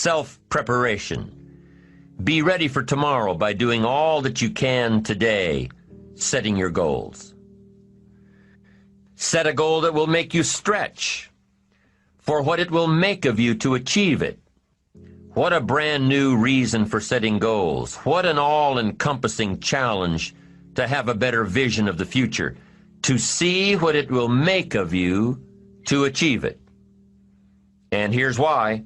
self-preparation. Be ready for tomorrow by doing all that you can today, setting your goals. Set a goal that will make you stretch for what it will make of you to achieve it. What a brand new reason for setting goals. What an all-encompassing challenge to have a better vision of the future, to see what it will make of you to achieve it. And here's why.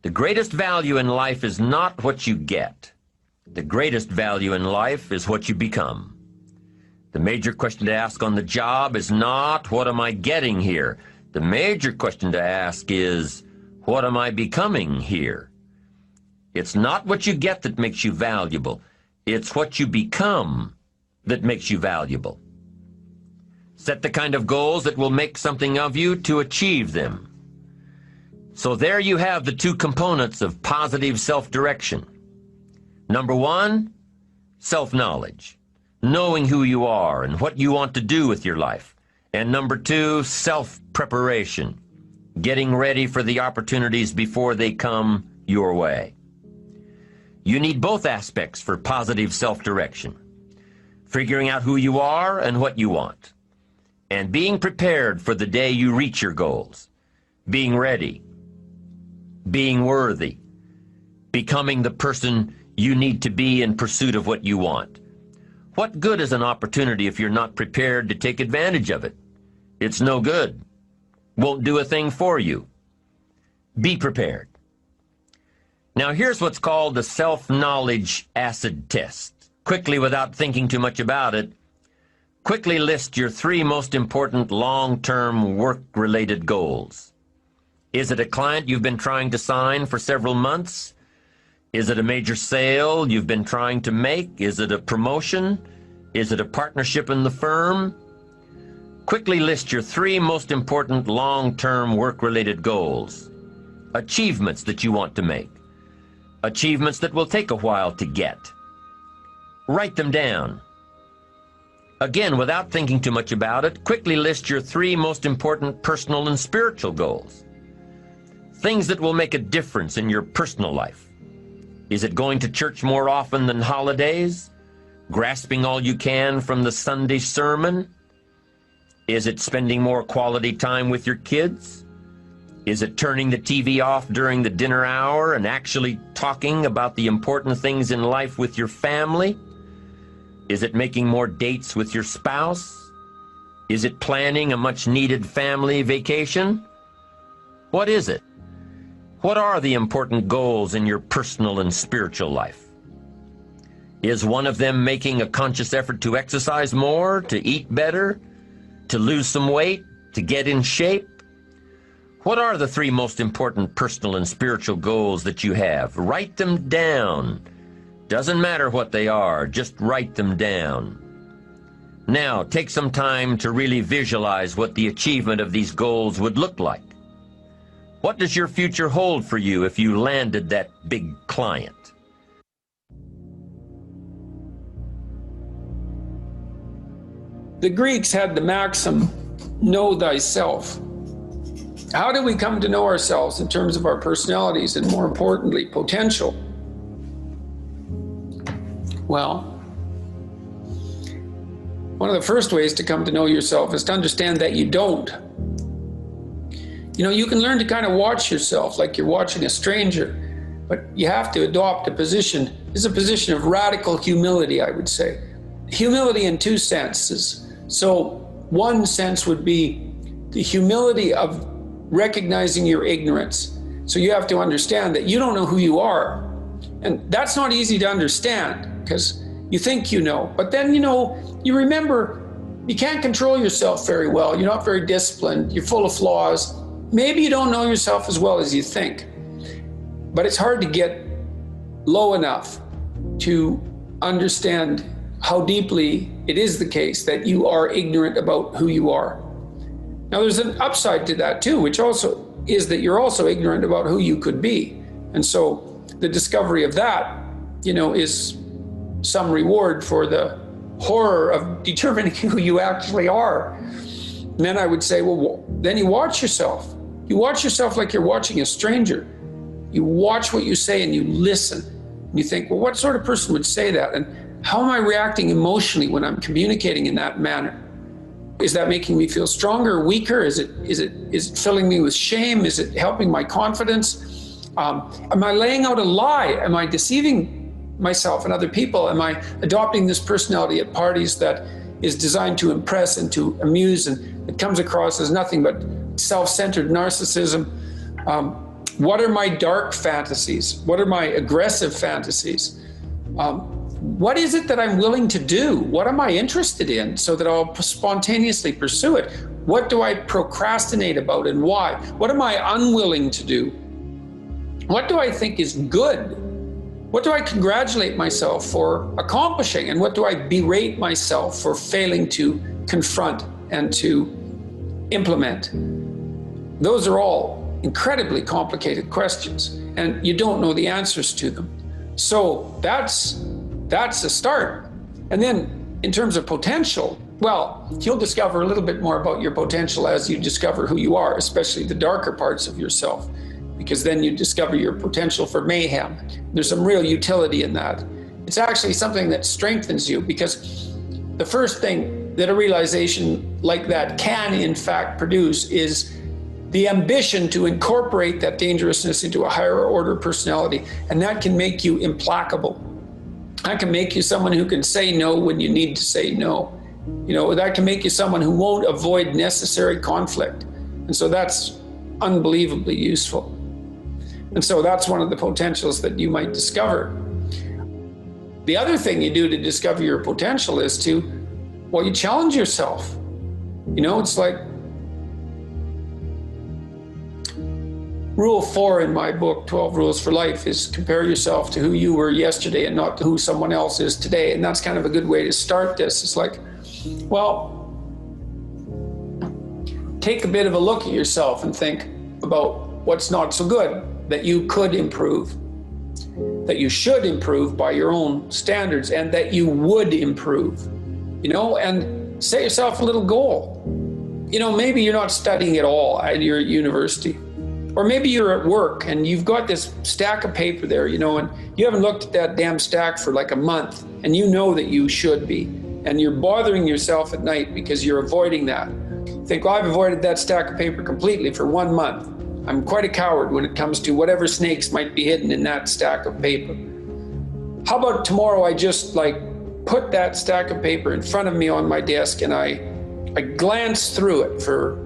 The greatest value in life is not what you get. The greatest value in life is what you become. The major question to ask on the job is not, what am I getting here? The major question to ask is, what am I becoming here? It's not what you get that makes you valuable. It's what you become that makes you valuable. Set the kind of goals that will make something of you to achieve them. So there you have the two components of positive self-direction. Number one, self-knowledge, knowing who you are and what you want to do with your life. And number two, self-preparation, getting ready for the opportunities before they come your way. You need both aspects for positive self-direction, figuring out who you are and what you want, and being prepared for the day you reach your goals, being ready, being worthy, becoming the person you need to be in pursuit of what you want. What good is an opportunity if you're not prepared to take advantage of it? It's no good. Won't do a thing for you. Be prepared. Now here's what's called the self-knowledge acid test. Quickly, without thinking too much about it, quickly list your 3 most important long-term work-related goals. Is it a client you've been trying to sign for several months? Is it a major sale you've been trying to make? Is it a promotion? Is it a partnership in the firm? Quickly list your 3 most important long-term work-related goals. Achievements that you want to make. Achievements that will take a while to get. Write them down. Again, without thinking too much about it, quickly list your 3 most important personal and spiritual goals. Things that will make a difference in your personal life. Is it going to church more often than holidays? Grasping all you can from the Sunday sermon? Is it spending more quality time with your kids? Is it turning the TV off during the dinner hour and actually talking about the important things in life with your family? Is it making more dates with your spouse? Is it planning a much-needed family vacation? What is it? What are the important goals in your personal and spiritual life? Is one of them making a conscious effort to exercise more, to eat better, to lose some weight, to get in shape? What are the 3 most important personal and spiritual goals that you have? Write them down. Doesn't matter what they are, just write them down. Now, take some time to really visualize what the achievement of these goals would look like. What does your future hold for you if you landed that big client? The Greeks had the maxim, know thyself. How do we come to know ourselves in terms of our personalities and, more importantly, potential? Well, one of the first ways to come to know yourself is to understand that you don't. You know, you can learn to kind of watch yourself like you're watching a stranger, but you have to adopt a position. It's a position of radical humility, I would say. Humility in 2 senses. So one sense would be the humility of recognizing your ignorance. So you have to understand that you don't know who you are. And that's not easy to understand because you think you know. But then, you remember you can't control yourself very well. You're not very disciplined. You're full of flaws. Maybe you don't know yourself as well as you think. But it's hard to get low enough to understand how deeply it is the case that you are ignorant about who you are. Now, there's an upside to that too, which also is that you're also ignorant about who you could be. And so the discovery of that, is some reward for the horror of determining who you actually are. And then I would say, well, then you watch yourself. You watch yourself like you're watching a stranger. You watch what you say and you listen. And you think, well, what sort of person would say that? And how am I reacting emotionally when I'm communicating in that manner? Is that making me feel stronger or weaker? Is it filling me with shame? Is it helping my confidence? Am I laying out a lie? Am I deceiving myself and other people? Am I adopting this personality at parties that is designed to impress and to amuse, and it comes across as nothing but self-centered narcissism? What are my dark fantasies? What are my aggressive fantasies? What is it that I'm willing to do? What am I interested in so that I'll spontaneously pursue it? What do I procrastinate about and why? What am I unwilling to do? What do I think is good? What do I congratulate myself for accomplishing? And what do I berate myself for failing to confront and to implement? Those are all incredibly complicated questions, and you don't know the answers to them. So that's a start. And then in terms of potential, well, you'll discover a little bit more about your potential as you discover who you are, especially the darker parts of yourself, because then you discover your potential for mayhem. There's some real utility in that. It's actually something that strengthens you, because the first thing that a realization like that can in fact produce is the ambition to incorporate that dangerousness into a higher order personality. And that can make you implacable. That can make you someone who can say no when you need to say no. That can make you someone who won't avoid necessary conflict. And so that's unbelievably useful. And so that's one of the potentials that you might discover. The other thing you do to discover your potential is you challenge yourself. It's like Rule 4 in my book, 12 Rules for Life, is compare yourself to who you were yesterday and not to who someone else is today. And that's kind of a good way to start this. It's like, well, take a bit of a look at yourself and think about what's not so good that you could improve, that you should improve by your own standards, and that you would improve, and set yourself a little goal. Maybe you're not studying at all at your university. Or maybe you're at work and you've got this stack of paper there, and you haven't looked at that damn stack for like a month, and you know that you should be. And you're bothering yourself at night because you're avoiding that. You think, well, I've avoided that stack of paper completely for 1 month. I'm quite a coward when it comes to whatever snakes might be hidden in that stack of paper. How about tomorrow I just put that stack of paper in front of me on my desk and I glance through it for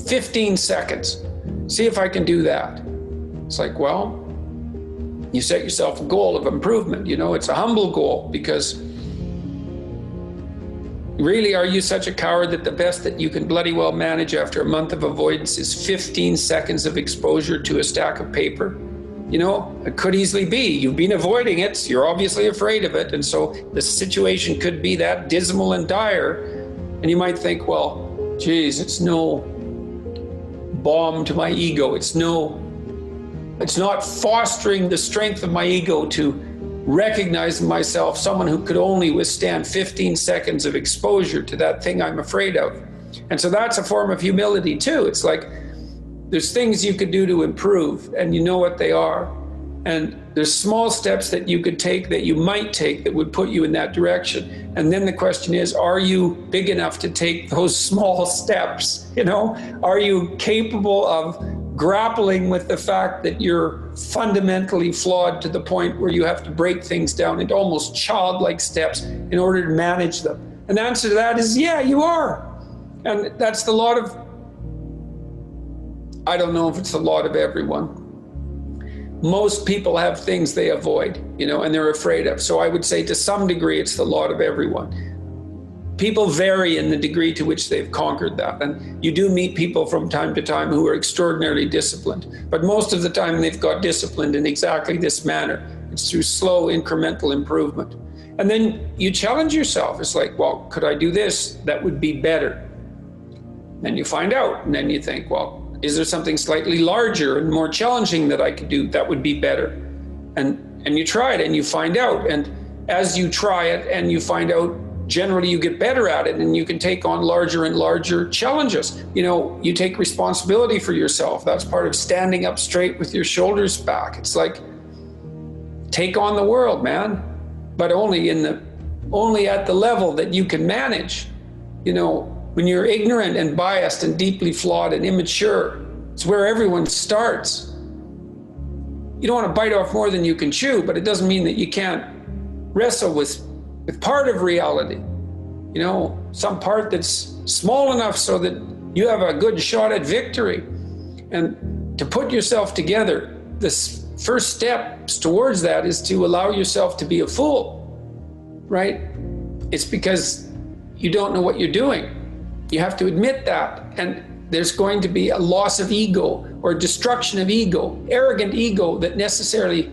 15 seconds. See if I can do that. It's like, well, you set yourself a goal of improvement. It's a humble goal, because really, are you such a coward that the best that you can bloody well manage after a month of avoidance is 15 seconds of exposure to a stack of paper? It could easily be. You've been avoiding it. You're obviously afraid of it. And so the situation could be that dismal and dire. And you might think, well, geez, it's no balm to my ego. It's not fostering the strength of my ego to recognize in myself someone who could only withstand 15 seconds of exposure to that thing I'm afraid of. And so that's a form of humility too. It's like there's things you could do to improve, and you know what they are. And there's small steps that you could take, that you might take, that would put you in that direction. And then the question is, are you big enough to take those small steps? Are you capable of grappling with the fact that you're fundamentally flawed to the point where you have to break things down into almost childlike steps in order to manage them? And the answer to that is, yeah, you are. And that's the lot of, I don't know if it's the lot of everyone. Most people have things they avoid, and they're afraid of. So I would say to some degree, it's the lot of everyone. People vary in the degree to which they've conquered that. And you do meet people from time to time who are extraordinarily disciplined. But most of the time, they've got disciplined in exactly this manner. It's through slow incremental improvement. And then you challenge yourself. It's like, well, could I do this? That would be better. Then you find out, and then you think, well, is there something slightly larger and more challenging that I could do that would be better? And you try it and you find out. And as you try it and you find out generally you get better at it and you can take on larger and larger challenges. You know, you take responsibility for yourself. That's part of standing up straight with your shoulders back. It's like, take on the world, man, but only at the level that you can manage. You know, when you're ignorant and biased and deeply flawed and immature, it's where everyone starts. You don't want to bite off more than you can chew, but it doesn't mean that you can't wrestle with part of reality. You know, some part that's small enough so that you have a good shot at victory. And to put yourself together, this first steps towards that is to allow yourself to be a fool, right? It's because you don't know what you're doing. You have to admit that. And there's going to be a loss of ego or destruction of ego, arrogant ego that necessarily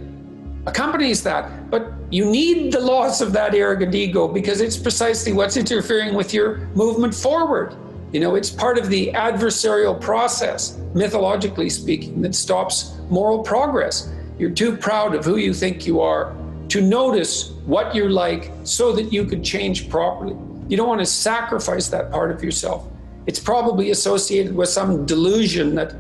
accompanies that. But you need the loss of that arrogant ego because it's precisely what's interfering with your movement forward. You know, it's part of the adversarial process, mythologically speaking, that stops moral progress. You're too proud of who you think you are to notice what you're like so that you could change properly. You don't want to sacrifice that part of yourself. It's probably associated with some delusion that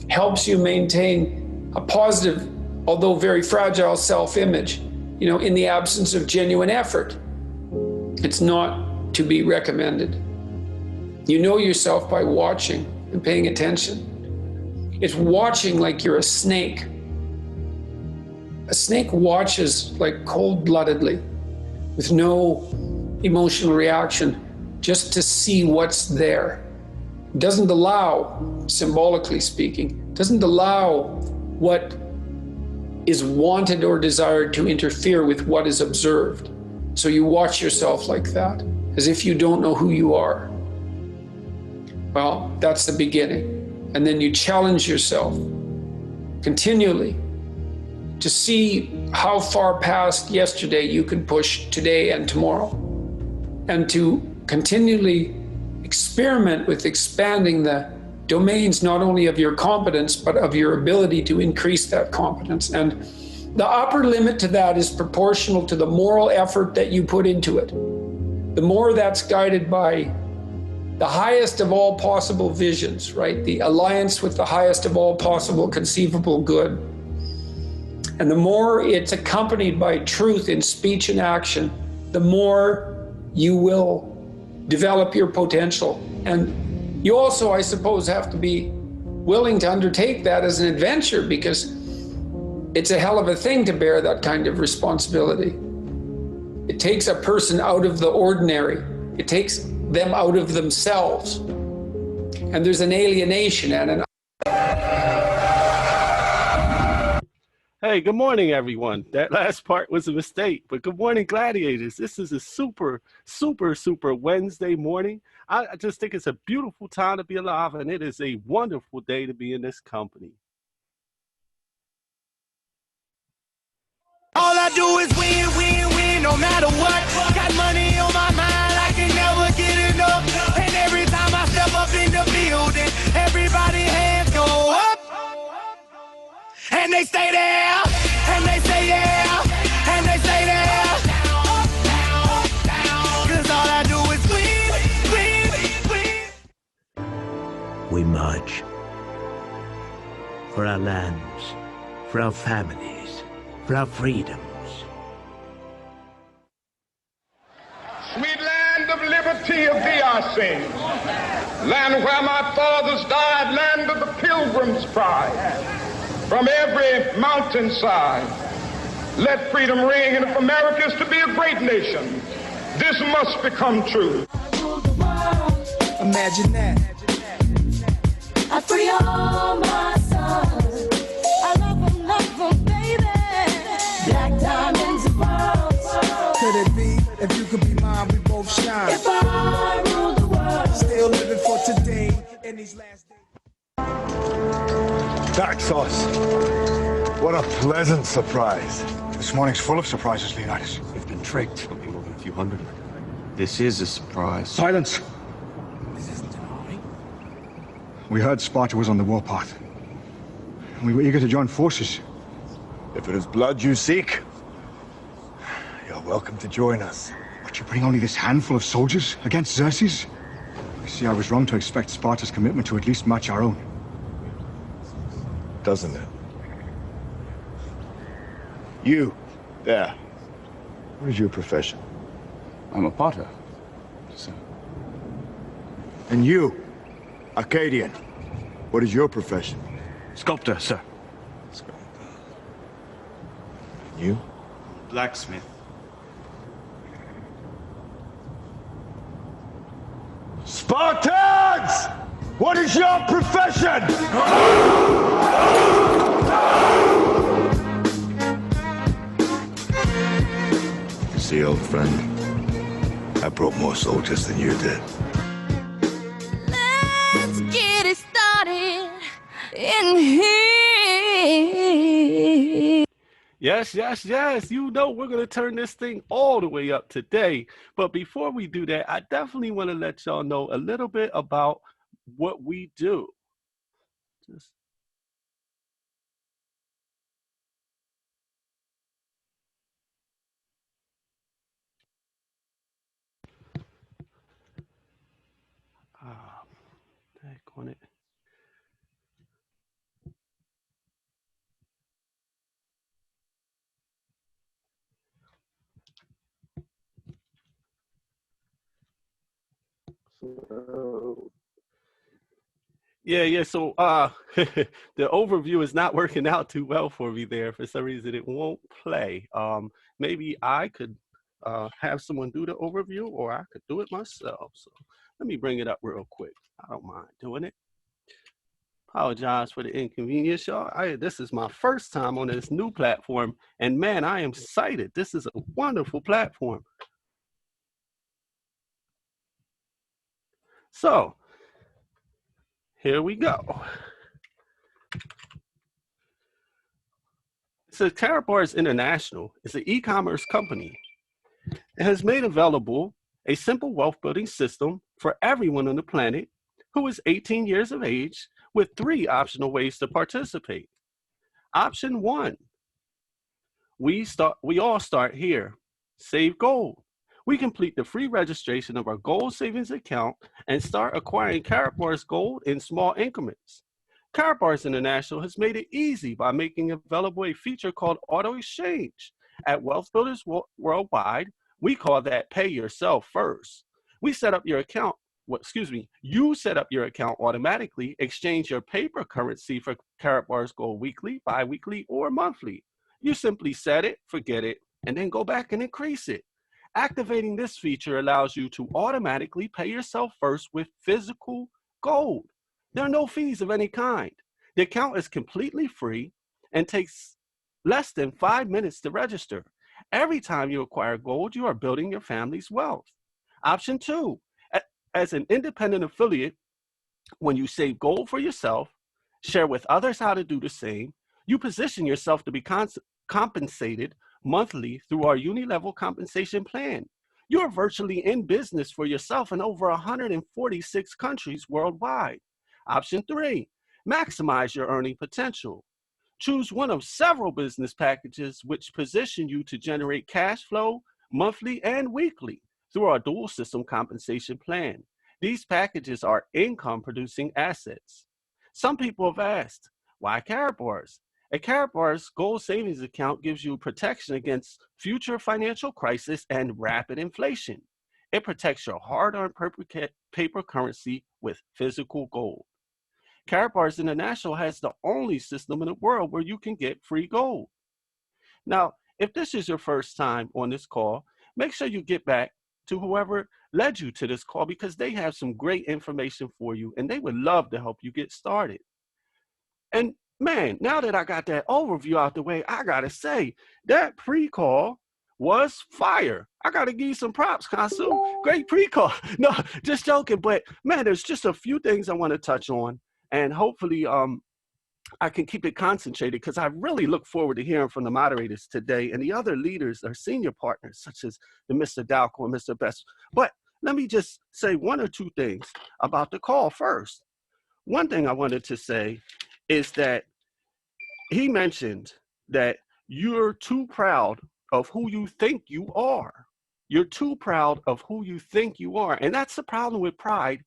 helps you maintain a positive, although very fragile self-image, you know, in the absence of genuine effort. It's not to be recommended. You know yourself by watching and paying attention. It's watching like you're a snake. A snake watches like cold-bloodedly, with no emotional reaction, just to see what's there. It doesn't allow, symbolically speaking, doesn't allow what is wanted or desired to interfere with what is observed. So you watch yourself like that, as if you don't know who you are. Well, that's the beginning. And then you challenge yourself continually to see how far past yesterday you can push today and tomorrow, and to continually experiment with expanding the domains not only of your competence, but of your ability to increase that competence. And the upper limit to that is proportional to the moral effort that you put into it. The more that's guided by the highest of all possible visions, right? The alliance with the highest of all possible conceivable good. And the more it's accompanied by truth in speech and action, the more you will develop your potential. And you also, I suppose, have to be willing to undertake that as an adventure, because it's a hell of a thing to bear that kind of responsibility. It takes a person out of the ordinary. It takes them out of themselves. And there's an alienation and an... Hey, good morning, everyone. That last part was a mistake, but good morning, gladiators. This is a super Wednesday morning. I just think it's a beautiful time to be alive, and it is a wonderful day to be in this company. All I do is win, win, win, no matter what. Got money on my mind, I can never get enough. And every time I step up in the building, everybody hands go up. And they stay there, and they stay there, and they stay there. Up, down, down. 'Cause all I do is win, win, win. We march for our lands, for our families, for our freedoms. Sweet land of liberty of thee I sing, land where my fathers died, land of the pilgrim's pride. From every mountainside, let freedom ring, and if America is to be a great nation, this must become true. Imagine that. I free all my sons. I love them, baby. Black diamonds and pearls. Could it be, if you could be mine, we both shine. If I rule the world. Still living for today in these last days. Dark sauce. What a pleasant surprise. This morning's full of surprises, Leonidas. We've been tricked. There'll be more than a few hundred. This is a surprise. Silence! This isn't an army. We heard Sparta was on the warpath. And we were eager to join forces. If it is blood you seek, you're welcome to join us. But But you bring only this handful of soldiers against Xerxes? You see, I was wrong to expect Sparta's commitment to at least match our own. Doesn't it? You, there. What is your profession? I'm a potter, sir. And you, Arcadian, what is your profession? Sculptor, sir. You? Blacksmith. Spartans! What is your profession? You see, old friend, I brought more soldiers than you did. Let's get it started in here. Yes, yes, yes. You know we're going to turn this thing all the way up today. But before we do that, I definitely want to let y'all know a little bit about what we do. Just back on it. So, yeah. So the overview is not working out too well for me there. For some reason, it won't play. Maybe I could have someone do the overview, or I could do it myself. So let me bring it up real quick. I don't mind doing it. Apologize for the inconvenience, y'all. This is my first time on this new platform, and man, I am excited. This is a wonderful platform. So here we go. So Karatbars International is an e-commerce company. It has made available a simple wealth building system for everyone on the planet who is 18 years of age, with 3 optional ways to participate. Option 1, we all start here. Save gold. We complete the free registration of our gold savings account and start acquiring Karatbars gold in small increments. Karatbars International has made it easy by making available a feature called Auto Exchange. At Wealth Builders Worldwide, we call that Pay Yourself First. You set up your account automatically, exchange your paper currency for Karatbars gold weekly, bi-weekly, or monthly. You simply set it, forget it, and then go back and increase it. Activating this feature allows you to automatically pay yourself first with physical gold. There are no fees of any kind. The account is completely free and takes less than 5 minutes to register. Every time you acquire gold, you are building your family's wealth. Option 2, as an independent affiliate, when you save gold for yourself, share with others how to do the same, you position yourself to be compensated monthly through our uni-level compensation plan. You are virtually in business for yourself in over 146 countries worldwide. Option 3, maximize your earning potential. Choose one of several business packages which position you to generate cash flow monthly and weekly through our dual system compensation plan. These packages are income producing assets. Some people have asked, why Karatbars? A Karatbars gold savings account gives you protection against future financial crisis and rapid inflation. It protects your hard-earned paper currency with physical gold. Karatbars International has the only system in the world where you can get free gold. Now, if this is your first time on this call, make sure you get back to whoever led you to this call, because they have some great information for you and they would love to help you get started. And man, now that I got that overview out the way, I gotta say that pre-call was fire. I gotta give you some props, Kansu. Great pre-call. No, just joking, but man, there's just a few things I want to touch on, and hopefully I can keep it concentrated, because I really look forward to hearing from the moderators today and the other leaders, our senior partners, such as the Mr. Dalco and Mr. Best. But let me just say 1 or 2 things about the call first. One thing I wanted to say is that he mentioned that you're too proud of who you think you are. You're too proud of who you think you are. And that's the problem with pride,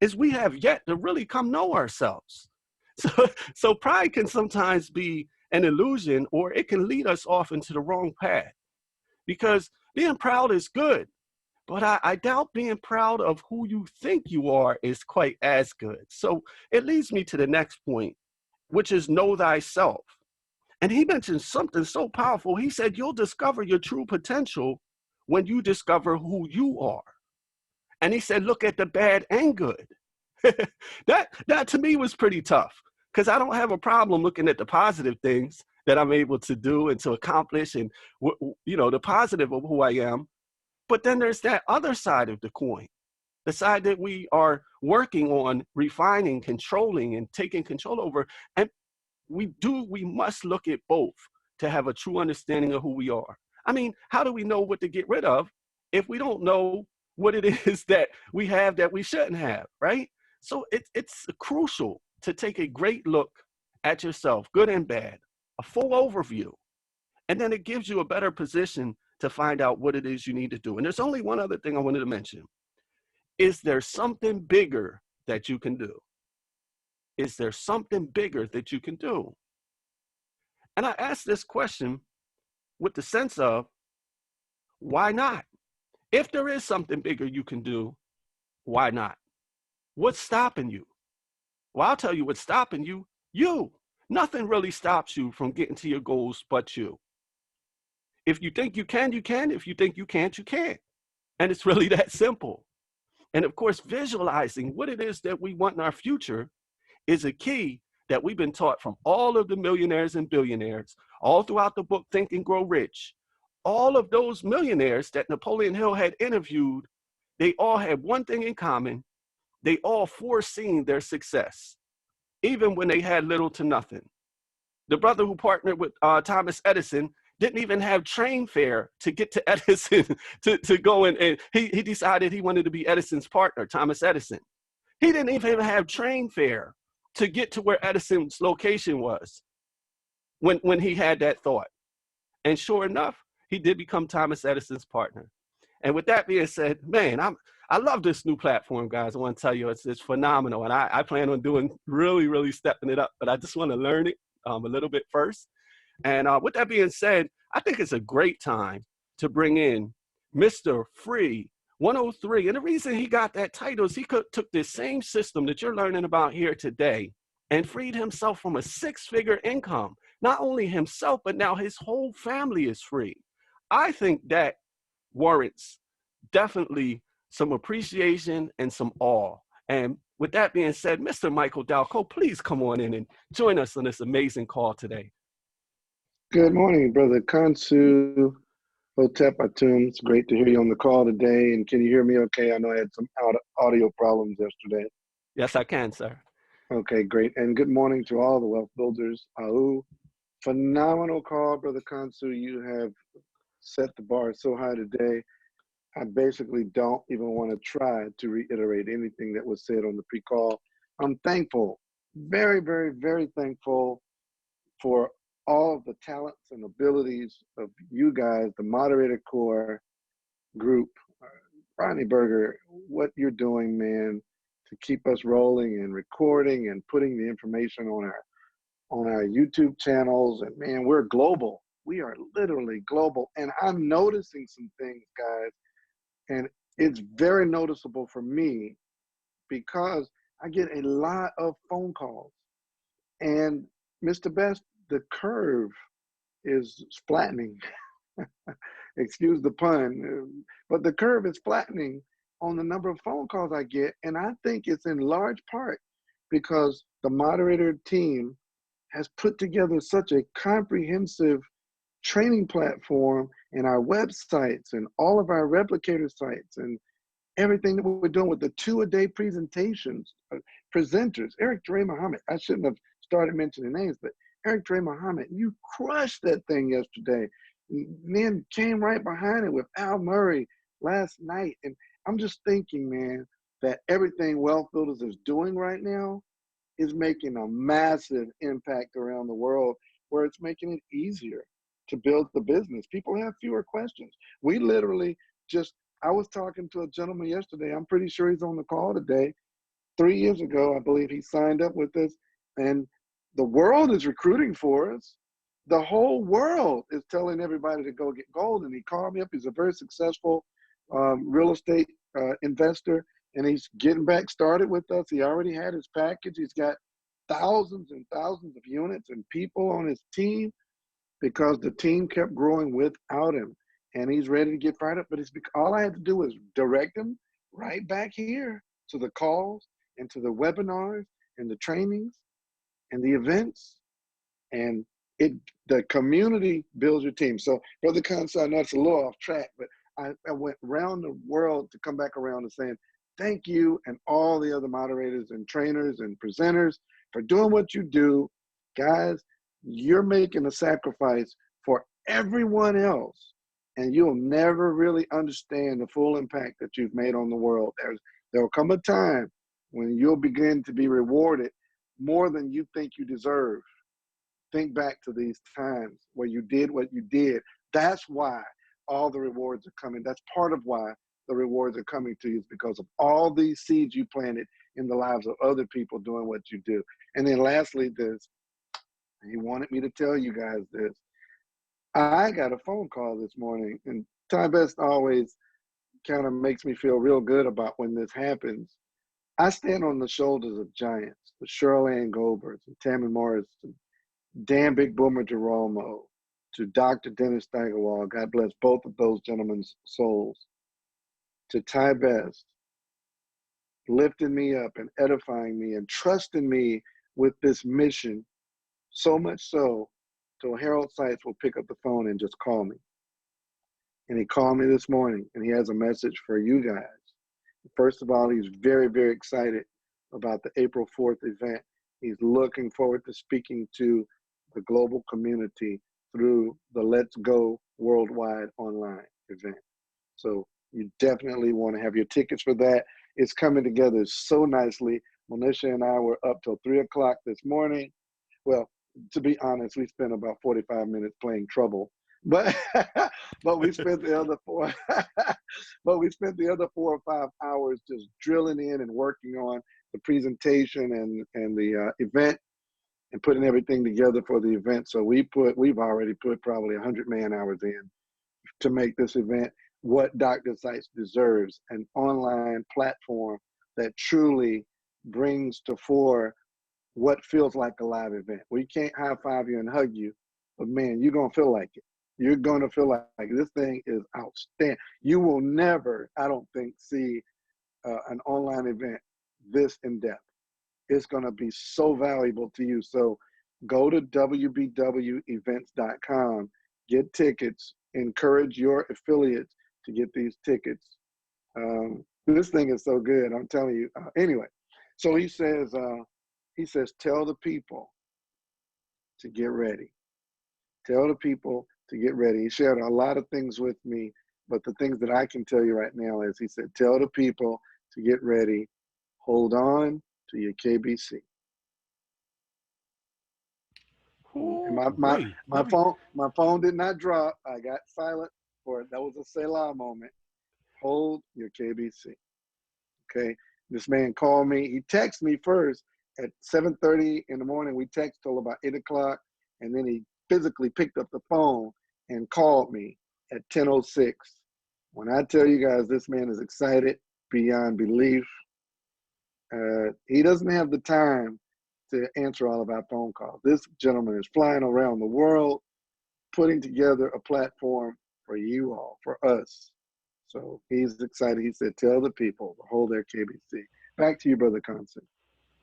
is we have yet to really come know ourselves. So pride can sometimes be an illusion, or it can lead us off into the wrong path. Because being proud is good, but I doubt being proud of who you think you are is quite as good. So it leads me to the next point, which is know thyself. And he mentioned something so powerful. He said, you'll discover your true potential when you discover who you are. And he said, look at the bad and good. That to me was pretty tough, because I don't have a problem looking at the positive things that I'm able to do and to accomplish, and the positive of who I am. But then there's that other side of the coin, the side that we are working on refining, controlling, and taking control over. And we must look at both to have a true understanding of who we are. I mean, how do we know what to get rid of if we don't know what it is that we have that we shouldn't have, right? So it's crucial to take a great look at yourself, good and bad, a full overview, and then it gives you a better position to find out what it is you need to do. And there's only one other thing I wanted to mention. Is there something bigger that you can do? Is there something bigger that you can do? And I ask this question with the sense of, why not? If there is something bigger you can do, why not? What's stopping you? Well, I'll tell you what's stopping you. You. Nothing really stops you from getting to your goals but you. If you think you can, you can. If you think you can't, you can't. And it's really that simple. And of course, visualizing what it is that we want in our future is a key that we've been taught from all of the millionaires and billionaires, all throughout the book, Think and Grow Rich. All of those millionaires that Napoleon Hill had interviewed, they all had one thing in common. They all foreseen their success, even when they had little to nothing. The brother who partnered with Thomas Edison didn't even have train fare to get to Edison to go in, and he decided he wanted to be Edison's partner, Thomas Edison. He didn't even have train fare to get to where Edison's location was when he had that thought. And sure enough, he did become Thomas Edison's partner. And with that being said, man, I love this new platform, guys. I want to tell you, it's phenomenal. And I plan on doing really stepping it up, but I just want to learn it a little bit first. And with that being said, I think it's a great time to bring in Mr. Free 103. And the reason he got that title is he took this same system that you're learning about here today and freed himself from a six-figure income. Not only himself, but now his whole family is free. I think that warrants definitely some appreciation and some awe. And with that being said, Mr. Michael Dalco, please come on in and join us on this amazing call today. Good morning, Brother Kansu Hotep Atum. It's great to hear you on the call today. And can you hear me okay? I know I had some audio problems yesterday. Yes, I can, sir. Okay, great. And good morning to all the wealth builders. Phenomenal call, Brother Kansu. You have set the bar so high today. I basically don't even want to try to reiterate anything that was said on the pre-call. I'm thankful, very, very, very thankful for all of the talents and abilities of you guys, the moderator core group. Ronnie Berger, what you're doing, man, to keep us rolling and recording and putting the information on our YouTube channels. And man, we're global. We are literally global. And I'm noticing some things, guys, and it's very noticeable for me because I get a lot of phone calls. And Mr. Best, the curve is flattening. Excuse the pun, but the curve is flattening on the number of phone calls I get. And I think it's in large part because the moderator team has put together such a comprehensive training platform in our websites and all of our replicator sites and everything that we're doing with the 2-a-day presentations, presenters. Eric Dre Muhammad, I shouldn't have started mentioning names, but Eric Dre Muhammad, you crushed that thing yesterday. Men came right behind it with Al Murray last night. And I'm just thinking, man, that everything Wealth Builders is doing right now is making a massive impact around the world, where it's making it easier to build the business. People have fewer questions. We literally just, I was talking to a gentleman yesterday. I'm pretty sure he's on the call today. 3 years ago, I believe he signed up with us, and the world is recruiting for us. The whole world is telling everybody to go get gold. And he called me up. He's a very successful real estate investor, and he's getting back started with us. He already had his package. He's got thousands and thousands of units and people on his team because the team kept growing without him. And he's ready to get fired up. But it's because all I had to do was direct him right back here to the calls and to the webinars and the trainings and the events. And the community builds your team. So, Brother Conso, I know it's a little off track, but I went around the world to come back around to saying thank you and all the other moderators and trainers and presenters for doing what you do. Guys, you're making a sacrifice for everyone else, and you'll never really understand the full impact that you've made on the world. There'll come a time when you'll begin to be rewarded more than you think you deserve. Think back to these times where you did what you did. That's why all the rewards are coming. That's part of why the rewards are coming to you, is because of all these seeds you planted in the lives of other people doing what you do. And then lastly, this, he wanted me to tell you guys this. I got a phone call this morning, and Ty Best always kind of makes me feel real good about when this happens. I stand on the shoulders of giants, the Shirley Goldbergs and Tammy Morris, and Dan Big Boomer Geromo, to Dr. Dennis Steigerwald, God bless both of those gentlemen's souls, to Ty Best, lifting me up and edifying me and trusting me with this mission, so much so till Harold Seitz will pick up the phone and just call me. And he called me this morning, and he has a message for you guys. First of all, he's very, very excited about the April 4th event. He's looking forward to speaking to the global community through the Let's Go Worldwide online event. So you definitely want to have your tickets for that. It's coming together so nicely. Monisha and I were up till 3 o'clock this morning. Well, to be honest, we spent about 45 minutes playing Trouble, but we spent the other we spent the other 4 or 5 hours just drilling in and working on the presentation and the event, and putting everything together for the event. So we've already put probably 100 man hours in to make this event what Dr. Seitz deserves, an online platform that truly brings to fore what feels like a live event. We can't high five you and hug you, but man, you're gonna feel like it. You're gonna feel like this thing is outstanding. You will never, I don't think, see an online event this in depth. It's gonna be so valuable to you. So go to WBWEvents.com, get tickets, encourage your affiliates to get these tickets. This thing is so good, I'm telling you. Anyway, so he says, tell the people to get ready. Tell the people to get ready. He shared a lot of things with me, but the things that I can tell you right now is, he said, tell the people to get ready. Hold on to your KBC. And my phone did not drop. I got silent for it. That was a Selah moment. Hold your KBC. Okay. This man called me. He texted me first at 7:30 in the morning. We texted till about 8 o'clock, and then he physically picked up the phone and called me at 10:06. When I tell you guys, this man is excited beyond belief. He doesn't have the time to answer all of our phone calls. This gentleman is flying around the world, putting together a platform for you all, for us. So he's excited. He said, tell the people to hold their KBC. Back to you, Brother Conson.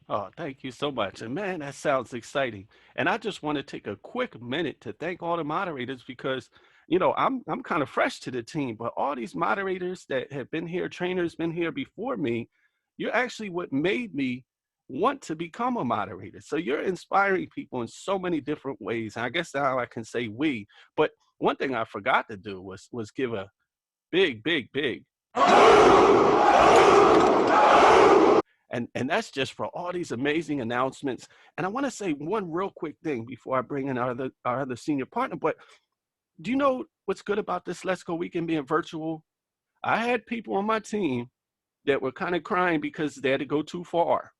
Oh, thank you so much. And man, that sounds exciting. And I just want to take a quick minute to thank all the moderators, because, you know, I'm kind of fresh to the team, but all these moderators that have been here, trainers been here before me, you're actually what made me want to become a moderator. So you're inspiring people in so many different ways. And I guess now I can say we, but one thing I forgot to do was give a big. And that's just for all these amazing announcements. And I want to say one real quick thing before I bring in our other senior partner. But do you know what's good about this Let's Go Weekend being virtual? I had people on my team that were kind of crying because they had to go too far,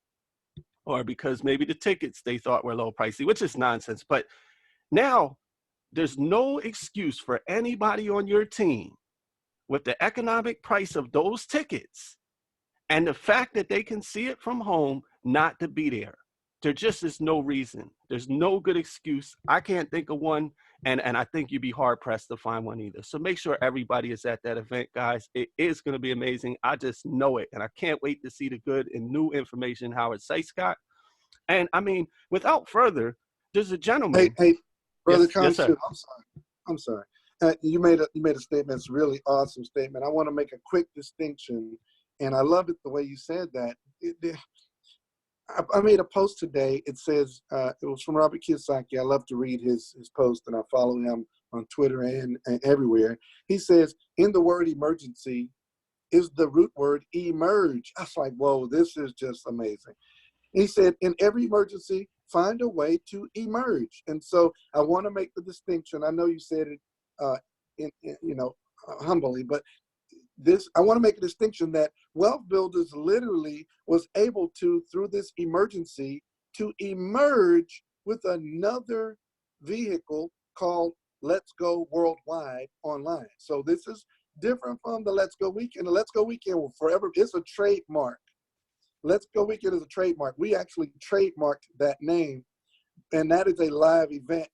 or because maybe the tickets they thought were a little pricey, which is nonsense. But now there's no excuse for anybody on your team with the economic price of those tickets and the fact that they can see it from home not to be there. There just is no reason. There's no good excuse. I can't think of one, and I think you'd be hard-pressed to find one either. So make sure everybody is at that event, guys. It is going to be amazing. I just know it, and I can't wait to see the good and new information Howard Sykes got. And, I mean, without further, there's a gentleman. Hey, Brother Yes, sir. I'm sorry. You made a statement. It's a really awesome statement. I want to make a quick distinction, and I love it the way you said that. I made a post today. It says, it was from Robert Kiyosaki. I love to read his post, and I follow him on Twitter and everywhere. He says, in the word emergency is the root word emerge. I was like, whoa, this is just amazing. He said, in every emergency, find a way to emerge. And so I want to make the distinction. I know you said it, humbly, but I want to make a distinction that Wealth Builders literally was able to, through this emergency, to emerge with another vehicle called Let's Go Worldwide online. So this is different from the Let's Go Weekend. The Let's Go Weekend will forever, it's a trademark. Let's Go Weekend is a trademark. We actually trademarked that name, and that is a live event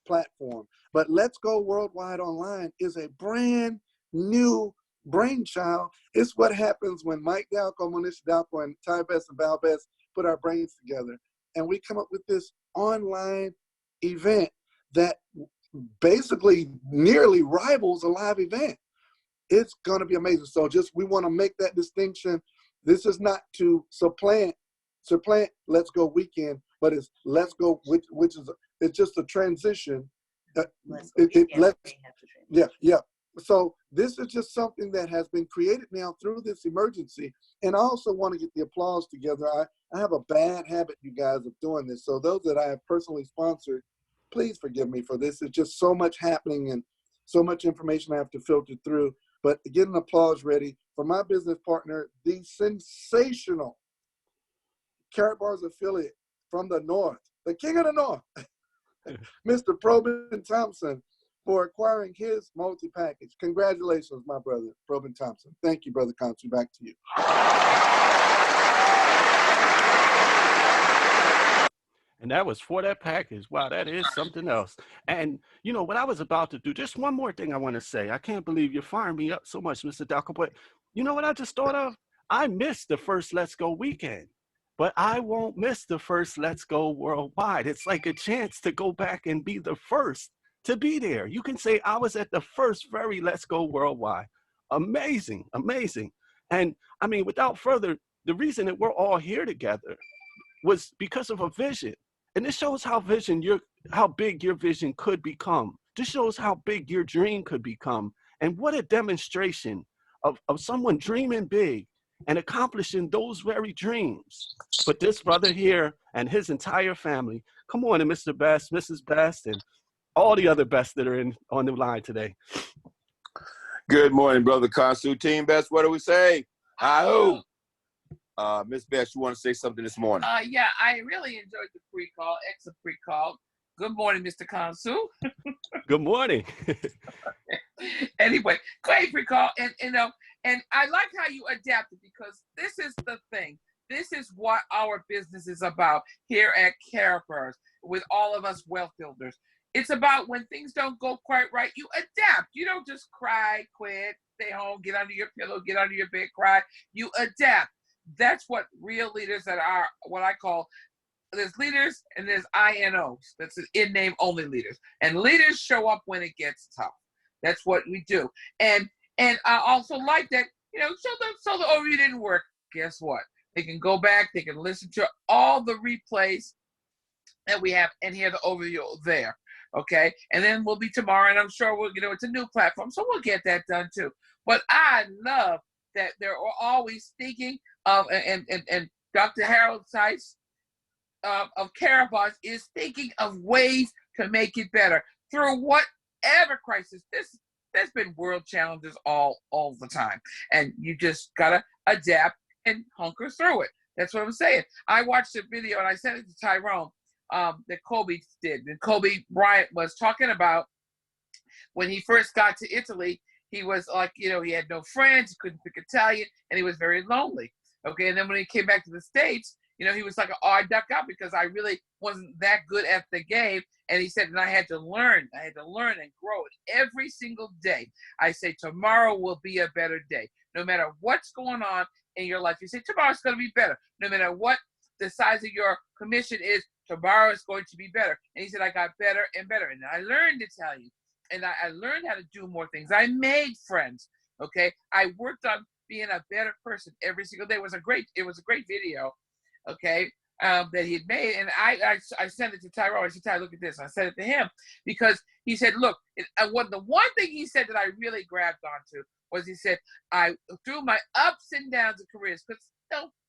platform. But Let's Go Worldwide Online is a brand new brainchild. It's what happens when Mike Dalco, Monish Dalco, and Ty Best and Val Best put our brains together, and we come up with this online event that basically nearly rivals a live event. It's going to be amazing. So we want to make that distinction. This is not to supplant Let's Go Weekend, but it's Let's Go, which is it's just a transition. Yeah. So this is just something that has been created now through this emergency. And I also want to get the applause together. I have a bad habit, you guys, of doing this. So those that I have personally sponsored, please forgive me for this. It's just so much happening and so much information I have to filter through. But get an applause ready for my business partner, the sensational Carrot Bars affiliate from the North, the king of the North, Mr. Probin Thompson, for acquiring his multi-package. Congratulations, my brother, Probin Thompson. Thank you, Brother Consu. Back to you. And that was for that package. Wow, that is something else. And, you know, what I was about to do, just one more thing I want to say. I can't believe you're firing me up so much, Mr. Dalco, but you know what I just thought of? I missed the first Let's Go Weekend, but I won't miss the first Let's Go Worldwide. It's like a chance to go back and be the first to be there. You can say I was at the first very Let's Go Worldwide. Amazing, amazing. And I mean, without further, the reason that we're all here together was because of a vision. And this shows how big your vision could become. This shows how big your dream could become. And what a demonstration of someone dreaming big and accomplishing those very dreams. But this brother here and his entire family, come on, and Mr. Best, Mrs. Best, and all the other Bests that are on the line today. Good morning, Brother Consu. Team Best, what do we say? Hi-ho. Miss Best, you want to say something this morning? Yeah, I really enjoyed the pre-call, exit pre-call. Good morning, Mr. Consu. Good morning. Anyway, great pre-call, and I like how you adapted, because this is the thing. This is what our business is about here at Carapers with all of us wealth builders. It's about when things don't go quite right, you adapt. You don't just cry, quit, stay home, get under your pillow, get under your bed, cry. You adapt. That's what real leaders that are what I call, there's leaders and there's INOs. That's in name only leaders. And leaders show up when it gets tough. That's what we do. And I also like that, so the overview didn't work. Guess what? They can go back, they can listen to all the replays that we have and hear the overview there. Okay. And then we'll be tomorrow, and I'm sure it's a new platform. So we'll get that done too. But I love that they're always thinking of, and Dr. Harold Sykes of Carabas is thinking of ways to make it better through whatever crisis. This There's been world challenges all the time, and you just gotta adapt and hunker through it. That's what I'm saying. I watched a video and I sent it to Tyrone that Kobe did, and Kobe Bryant was talking about when he first got to Italy. He was like, he had no friends, he couldn't speak Italian, and he was very lonely. Okay, and then when he came back to the States, he was like, oh, I duck out because I really wasn't that good at the game. And he said, and I had to learn and grow it every single day. I say, tomorrow will be a better day. No matter what's going on in your life, you say, tomorrow's going to be better. No matter what the size of your commission is, tomorrow is going to be better. And he said, I got better and better. And I learned Italian. And I learned how to do more things. I made friends, okay? I worked on being a better person every single day. It was a great video, okay, that he had made. And I sent it to Tyrone. I said, Ty, look at this. I sent it to him because he said, look, the one thing he said that I really grabbed onto was he said, through my ups and downs of careers, because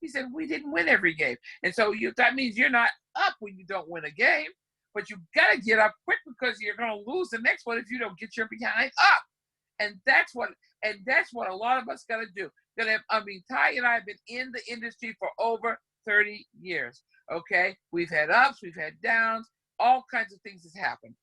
he said, we didn't win every game. And so that means you're not up when you don't win a game. But you got to get up quick because you're going to lose the next one if you don't get your behind up. And that's what a lot of us got to do. Ty and I have been in the industry for over 30 years. Okay, we've had ups, we've had downs, all kinds of things has happened.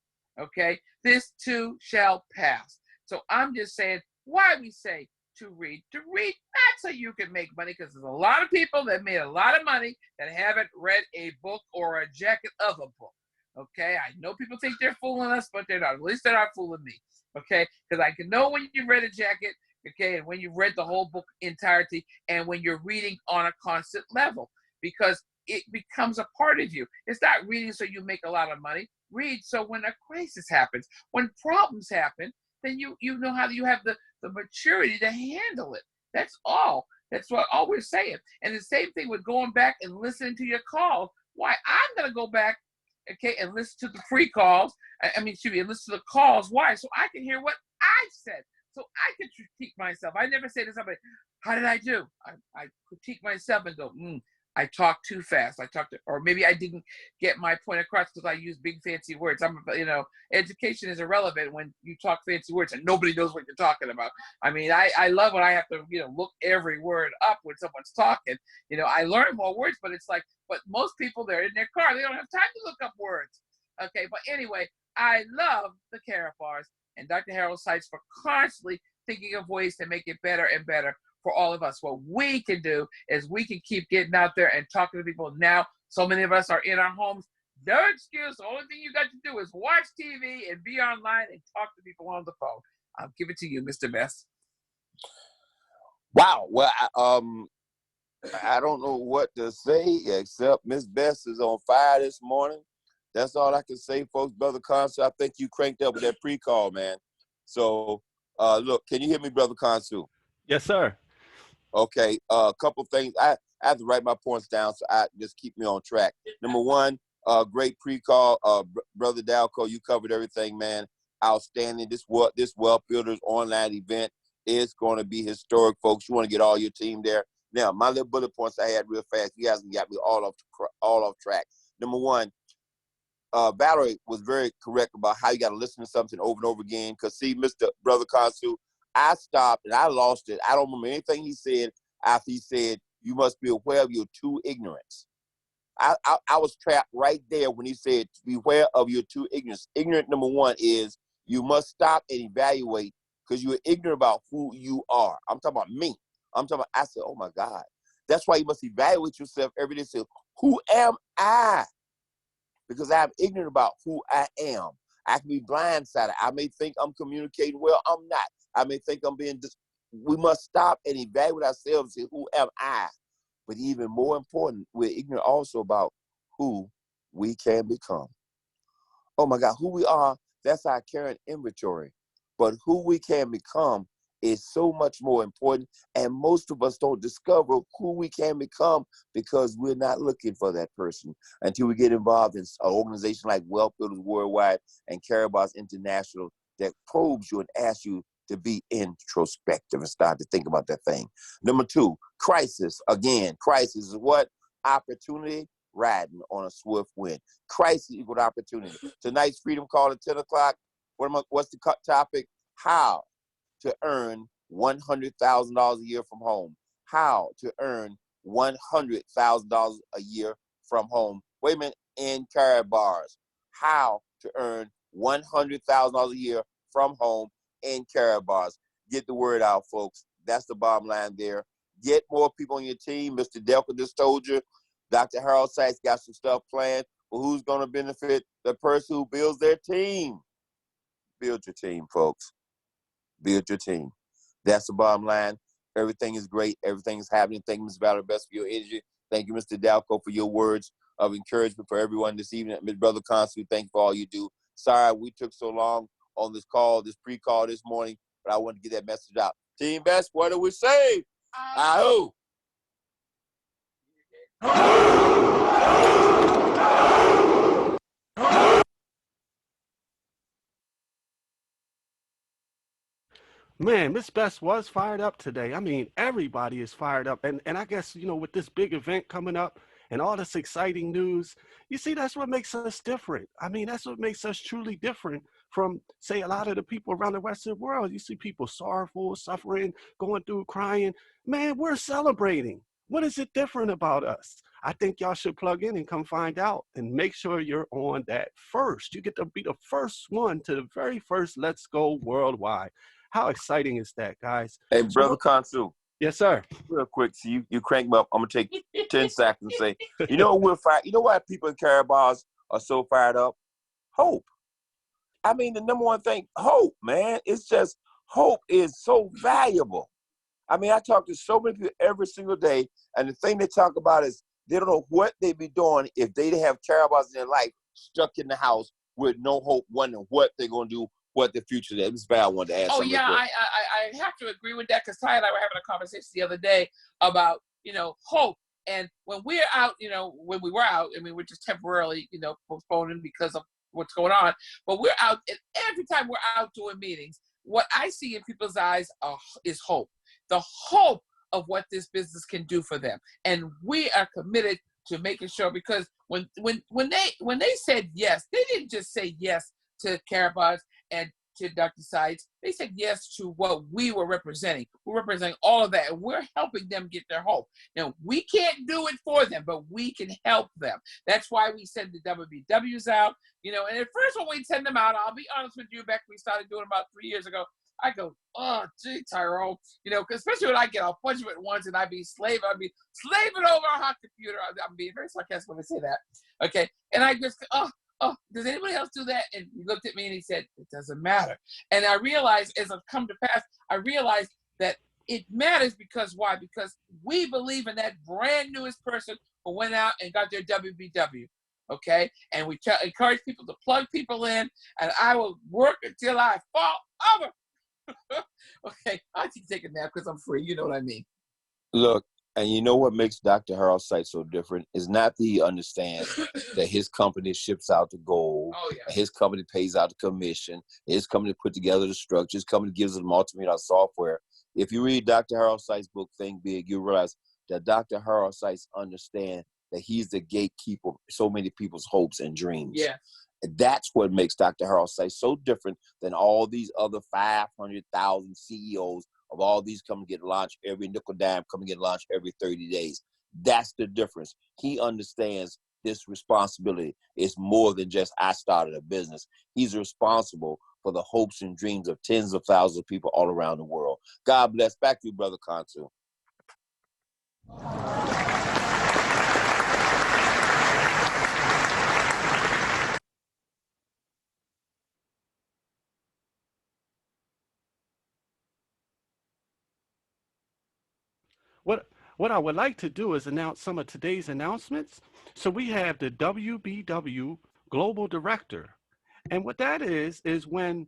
Okay, this too shall pass. So I'm just saying, why we say to read not so you can make money, because there's a lot of people that made a lot of money that haven't read a book or a jacket of a book. Okay, I know people think they're fooling us, but they're not. At least they're not fooling me. Okay, because I can know when you've read a jacket, okay, and when you've read the whole book entirety, and when you're reading on a constant level, because it becomes a part of you. It's not reading so you make a lot of money. Read so when a crisis happens, when problems happen, then you know how you have the maturity to handle it. That's all. That's what all we're saying. And the same thing with going back and listening to your calls. Why I'm gonna go back, okay, and listen to the free calls. And listen to the calls. Why? So I can hear what I said. So I can critique myself. I never say to somebody, how did I do? I critique myself and go, I talked too fast. Or maybe I didn't get my point across because I use big fancy words. Education is irrelevant when you talk fancy words and nobody knows what you're talking about. I love when I have to, look every word up when someone's talking. I learn more words, but it's like, but most people, they're in their car. They don't have time to look up words. Okay, but anyway, I love the Carafars and Dr. Harold Seitz for constantly thinking of ways to make it better and better for all of us. What we can do is we can keep getting out there and talking to people. Now, so many of us are in our homes. No excuse. The only thing you got to do is watch TV and be online and talk to people on the phone. I'll give it to you, Mr. Best. Wow. Well, I don't know what to say except Miss Best is on fire this morning. That's all I can say, folks. Brother Consu, I think you cranked up with that pre-call, man. So, look, can you hear me, Brother Consu? Yes, sir. Okay, a couple things. I have to write my points down so I just keep me on track. Number one, great pre-call. Brother Dalco, you covered everything, man. Outstanding. This Wealth Builders online event is going to be historic, folks. You want to get all your team there. Now, my little bullet points I had real fast. You guys got me all off track. Number one, Valerie was very correct about how you got to listen to something over and over again. Because, see, Mr. Brother Kansu, I stopped and I lost it. I don't remember anything he said after he said, you must be aware of your true ignorance. I was trapped right there when he said, beware of your true ignorance. Ignorant, number one, is you must stop and evaluate because you're ignorant about who you are. I'm talking about me. I said, oh, my God. That's why you must evaluate yourself every day. Say, who am I? Because I'm ignorant about who I am. I can be blindsided. I may think I'm communicating well. I'm not. I may think I'm being we must stop and evaluate ourselves and say, who am I? But even more important, we're ignorant also about who we can become. Oh my God, who we are, that's our current inventory. But who we can become is so much more important. And most of us don't discover who we can become because we're not looking for that person until we get involved in an organization like Wealth Builders Worldwide and Carabas International that probes you and asks you to be introspective and start to think about that thing. Number two, crisis. Again, crisis is what? Opportunity riding on a swift wind. Crisis equal opportunity. Tonight's Freedom Call at 10 o'clock. What's the topic? How to earn $100,000 a year from home. How to earn $100,000 a year from home. Wait a minute, in Karat-Bars. How to earn $100,000 a year from home in Karat-Bars. Get the word out, folks. That's the bottom line there. Get more people on your team. Mr. Delco just told you. Dr. Harold Sykes got some stuff planned for who's going to benefit the person who builds their team. Build your team, folks. Build your team. That's the bottom line. Everything is great. Everything is happening. Thank you, Ms. Valerie, best for your energy. Thank you, Mr. Dalco, for your words of encouragement for everyone this evening. Ms. Brother Constantine, thank you for all you do. Sorry we took so long on this call, this pre-call this morning, but I wanted to get that message out. Team Best, what do we say? Ahoo! Man, Miss Best was fired up today. I mean, everybody is fired up. And I guess, you know, with this big event coming up and all this exciting news, you see, that's what makes us different. I mean, that's what makes us truly different from, say, a lot of the people around the Western world. You see people sorrowful, suffering, going through, crying. Man, we're celebrating. What is it different about us? I think y'all should plug in and come find out and make sure you're on that first. You get to be the first one to the very first Let's Go Worldwide. How exciting is that, guys? Hey, Brother Kansu. Yes, sir. Real quick, so you crank me up. I'm gonna take 10 seconds and say, you know what we're fired. You know why people in Karat-Bars are so fired up? Hope. I mean, the number one thing, hope, man. It's just hope is so valuable. I mean, I talk to so many people every single day, and the thing they talk about is they don't know what they'd be doing if they didn't have Karat-Bars in their life, stuck in the house with no hope, wondering what they're gonna do, what the future is. Ms. Val wanted to add something. Oh yeah, I have to agree with that because Ty and I were having a conversation the other day about, you know, hope. And when we're out, you know, when we were out, I mean, we're just temporarily, you know, postponing because of what's going on. But we're out, and every time we're out doing meetings, what I see in people's eyes is hope. The hope of what this business can do for them, and we are committed to making sure. Because when they said yes, they didn't just say yes to Karat-Bars and to Dr. Sides. They said yes to what we were representing. We're representing all of that, and we're helping them get their hope. Now, we can't do it for them, but we can help them. That's why we send the WBWs out, you know, and at first when we send them out, I'll be honest with you, back when we started doing about 3 years ago, I go, oh, gee, Tyrone, you know, because especially when I get a bunch of it once and I'd be slaving over a hot computer. I'm being very sarcastic when I say that. Okay. And I just, oh, does anybody else do that? And he looked at me and he said, it doesn't matter. And I realized, as I've come to pass, I realized that it matters because why? Because we believe in that brand newest person who went out and got their WBW. Okay. And we encourage people to plug people in, and I will work until I fall over. Okay, I can take a nap because I'm free. You know what I mean? Look, and you know what makes Dr. Harold Sykes so different is not that he understands that his company ships out the gold, his company pays out the commission, his company put together the structure, his company gives them multi-million software. If you read Dr. Harold Sykes' book, Think Big, you realize that Dr. Harold Sykes understands that he's the gatekeeper of so many people's hopes and dreams. Yeah. That's what makes Dr. Harold Sykes so different than all these other 500,000 CEOs of all these come get launched every nickel dime, come get launched every 30 days. That's the difference. He understands this responsibility is more than just I started a business. He's responsible for the hopes and dreams of tens of thousands of people all around the world. God bless. Back to you, Brother Kansu. What I would like to do is announce some of today's announcements. So we have the WBW Global Director. And what that is when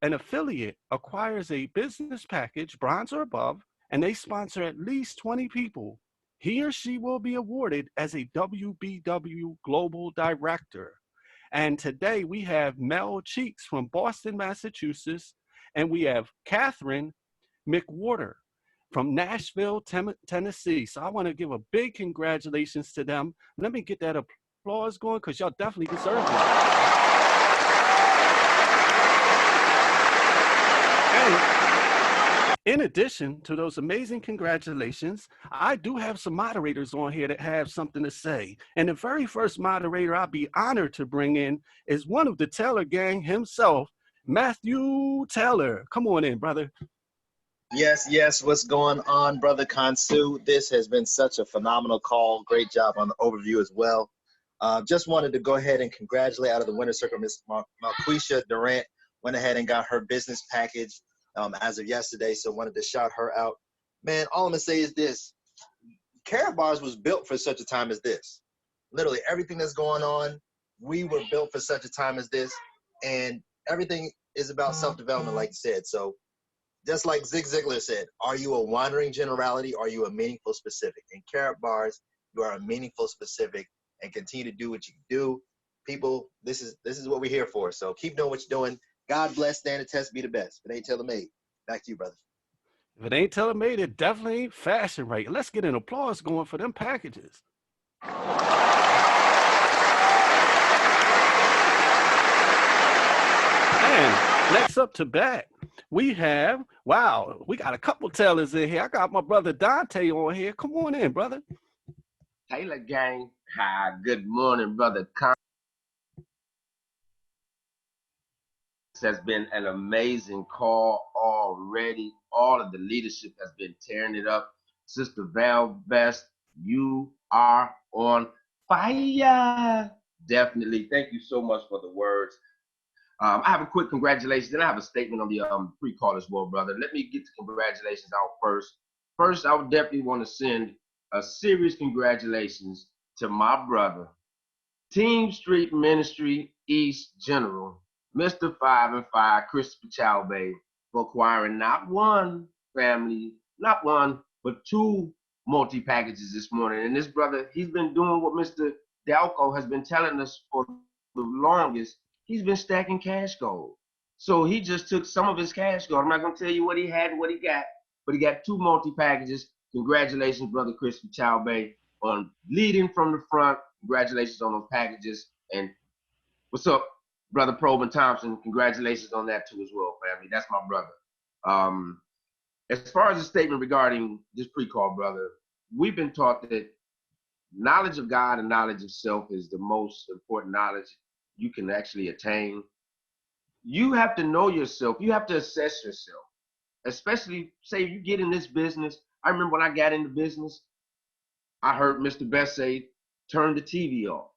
an affiliate acquires a business package, bronze or above, and they sponsor at least 20 people, he or she will be awarded as a WBW Global Director. And today we have Mel Cheeks from Boston, Massachusetts, and we have Catherine McWhorter from Nashville, Tennessee. So I want to give a big congratulations to them. Let me get that applause going because y'all definitely deserve it. In addition to those amazing congratulations, I do have some moderators on here that have something to say. And the very first moderator I'll be honored to bring in is one of the Taylor gang himself, Matthew Taylor. Come on in, brother. Yes. What's going on, Brother Kansu? This has been such a phenomenal call. Great job on the overview as well. Just wanted to go ahead and congratulate out of the winner's circle, Miss Marquisha Durant went ahead and got her business package as of yesterday, so wanted to shout her out. Man, all I'm going to say is this. Carrot Bars was built for such a time as this. Literally everything that's going on, we were built for such a time as this, and everything is about self-development, like you said. So just like Zig Ziglar said, are you a wandering generality or are you a meaningful specific? In Carrot Bars, you are a meaningful specific, and continue to do what you do. People, this is what we're here for. So keep doing what you're doing. God bless, stand the test, be the best. If it ain't tailor-made. Back to you, brother. If it ain't tailor-made, it definitely ain't fashion right. Let's get an applause going for them packages. And next up to bat, we have, wow, we got a couple Taylors in here. I got my brother Dante on here. Come on in, brother. Taylor gang. Hi, good morning, brother. Has been an amazing call already. All of the leadership has been tearing it up. Sister Val Best, you are on fire. Definitely. Thank you so much for the words. I have a quick congratulations, then I have a statement on the pre-call as well, brother. Let me get the congratulations out first. First, I would definitely want to send a serious congratulations to my brother, Team Street Ministry East General, Mr. 5 and 5, Christopher Chalbay, for acquiring not one family, not one, but two multi-packages this morning. And this brother, he's been doing what Mr. Dalco has been telling us for the longest. He's been stacking cash gold. So he just took some of his cash gold. I'm not going to tell you what he had and what he got, but he got two multi-packages. Congratulations, brother Christopher Chalbay, on leading from the front. Congratulations on those packages. And what's up, brother Probin Thompson? Congratulations on that too as well, family. That's my brother. As far as the statement regarding this pre-call, brother, we've been taught that knowledge of God and knowledge of self is the most important knowledge you can actually attain. You have to know yourself. You have to assess yourself, especially say you get in this business. I remember when I got into business, I heard Mr. Best say, turn the TV off.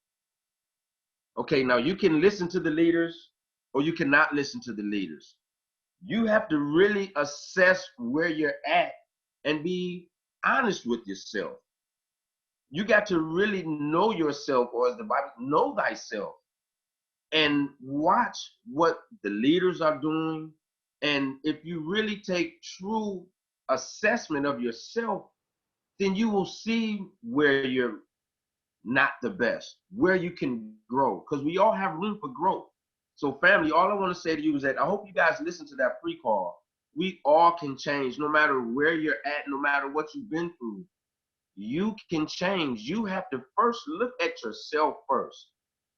Okay, now you can listen to the leaders or you cannot listen to the leaders. You have to really assess where you're at and be honest with yourself. You got to really know yourself, or as the Bible, know thyself, and watch what the leaders are doing. And if you really take true assessment of yourself, then you will see where you're not the best, where you can grow, because we all have room for growth. So family, all I want to say to you is that I hope you guys listen to that pre-call. We all can change, no matter where you're at, no matter what you've been through. You can change. You have to first look at yourself first.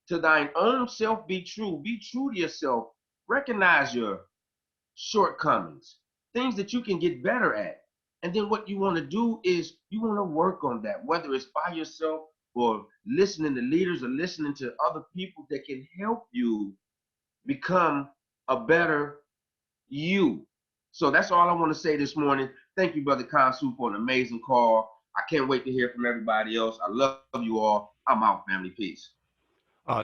To thine own self be true. Be true to yourself. Recognize your shortcomings, things that you can get better at. And then what you want to do is you want to work on that, whether it's by yourself or listening to leaders or listening to other people that can help you become a better you. So that's all I want to say this morning. Thank you, Brother Kansu, for an amazing call. I can't wait to hear from everybody else. I love you all. I'm out, family. Peace.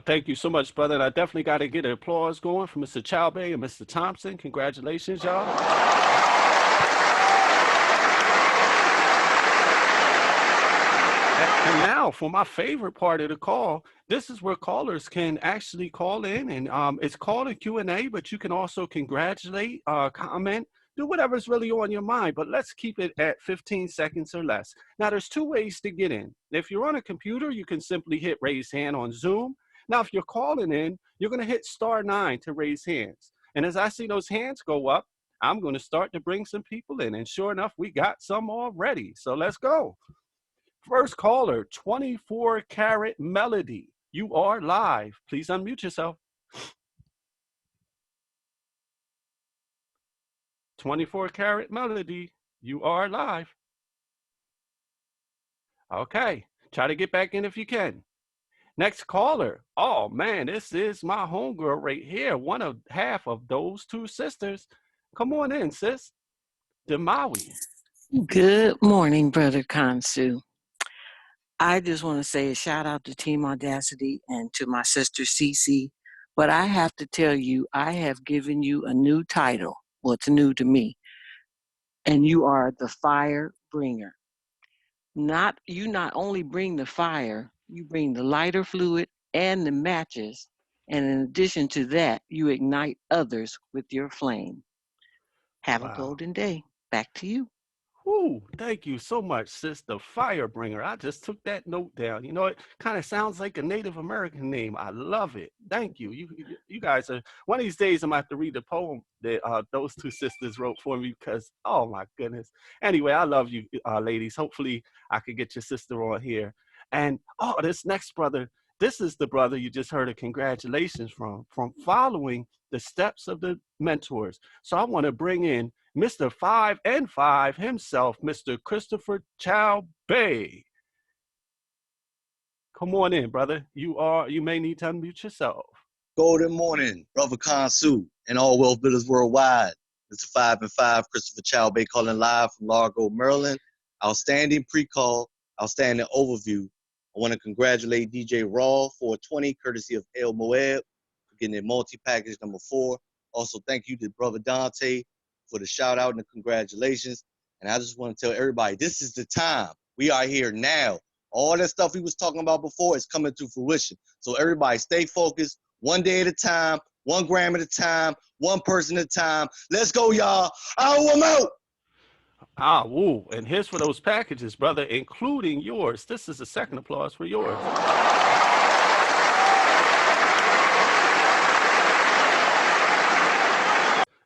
Thank you so much, brother. And I definitely got to get an applause going for Mr. Chalbay and Mr. Thompson. Congratulations, y'all. And now for my favorite part of the call, this is where callers can actually call in, and it's called a Q&A, but you can also congratulate, comment, do whatever's really on your mind, but let's keep it at 15 seconds or less. Now, there's two ways to get in. If you're on a computer, you can simply hit raise hand on Zoom. Now, if you're calling in, you're going to hit *9 to raise hands. And as I see those hands go up, I'm going to start to bring some people in. And sure enough, we got some already. So let's go. First caller, 24 Karat Melody. You are live. Please unmute yourself. 24 karat melody. You are live. Okay. Try to get back in if you can. Next caller. Oh man, this is my homegirl right here. One of half of those two sisters. Come on in, sis. Demawi. Good morning, Brother Kansu. I just want to say a shout out to Team Audacity and to my sister Cece. But I have to tell you, I have given you a new title. Well, it's new to me. And you are the fire bringer. You not only bring the fire, you bring the lighter fluid and the matches. And in addition to that, you ignite others with your flame. Have a golden day. Back to you. Whew, thank you so much, sis, the Firebringer. I just took that note down. You know, it kind of sounds like a Native American name. I love it. Thank you. You guys are, one of these days I'm going to have to read the poem that those two sisters wrote for me because, oh my goodness. Anyway, I love you, ladies. Hopefully I could get your sister on here. And, oh, this next brother, this is the brother you just heard a congratulations from following the steps of the mentors. So I want to bring in Mr. 5 and 5 himself, Mr. Christopher Chow Bay. Come on in, brother. You may need to unmute yourself. Golden morning, Brother Kansu, and all wealth builders worldwide. Mr. 5 and 5, Christopher Chow Bay calling live from Largo, Maryland. Outstanding pre-call, outstanding overview. I want to congratulate DJ Raw for 20, courtesy of El Moed, for getting a multi-package number 4. Also, thank you to Brother Dante for the shout out and the congratulations. And I just want to tell everybody, this is the time. We are here now. All that stuff we was talking about before is coming to fruition. So everybody stay focused, one day at a time, 1 gram at a time, one person at a time. Let's go, y'all. I'm out. Ah, woo. And here's for those packages, brother, including yours. This is a second applause for yours.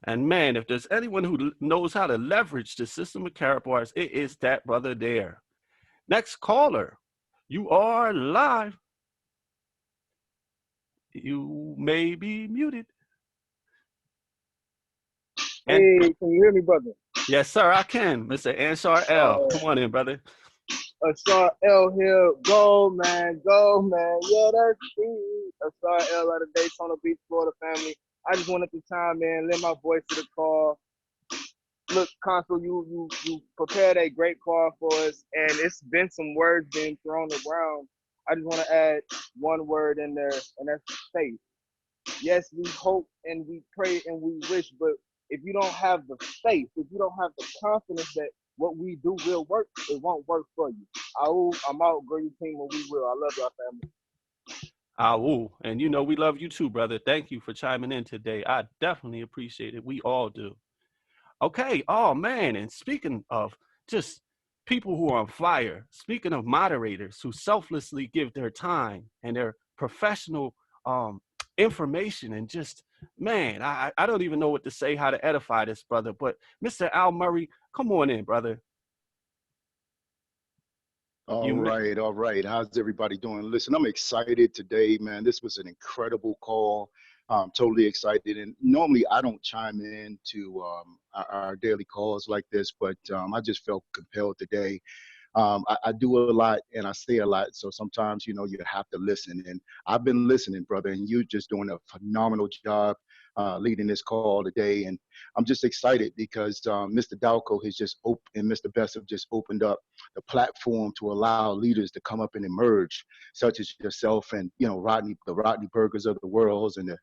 And man, if there's anyone who knows how to leverage the system of Karatbars, it is that brother there. Next caller, you are live. You may be muted. Hey, can you hear me, brother? Yes, sir, I can. Mr. Ansar L. Come on in, brother. Ansar L here. Go, man. Go, man. Yeah, that's me. Ansar L out of Daytona Beach, Florida family. I just wanted to chime in, lend my voice to the call. Look, Consul, you prepared a great call for us, and it's been some words being thrown around. I just want to add one word in there, and that's faith. Yes, we hope and we pray and we wish, but if you don't have the faith, if you don't have the confidence that what we do will work, it won't work for you. I'm out, grow your team, and we will. I love y'all, family. Woo. And you know, we love you too, brother. Thank you for chiming in today. I definitely appreciate it. We all do. Okay. Oh, man. And speaking of just people who are on fire, speaking of moderators who selflessly give their time and their professional information and just, man, I don't even know what to say, how to edify this brother. But Mr. Al Murray, come on in, brother. All right. How's everybody doing? Listen, I'm excited today, man. This was an incredible call. I'm totally excited. And normally I don't chime in to our daily calls like this, but I just felt compelled today. I do a lot and I say a lot. So sometimes, you know, you have to listen. And I've been listening, brother, and you're just doing a phenomenal job leading this call today. And I'm just excited because Mr. Dalco has just opened, and Mr. Best have just opened up the platform to allow leaders to come up and emerge, such as yourself and, you know, the Rodney Burgers of the world, and the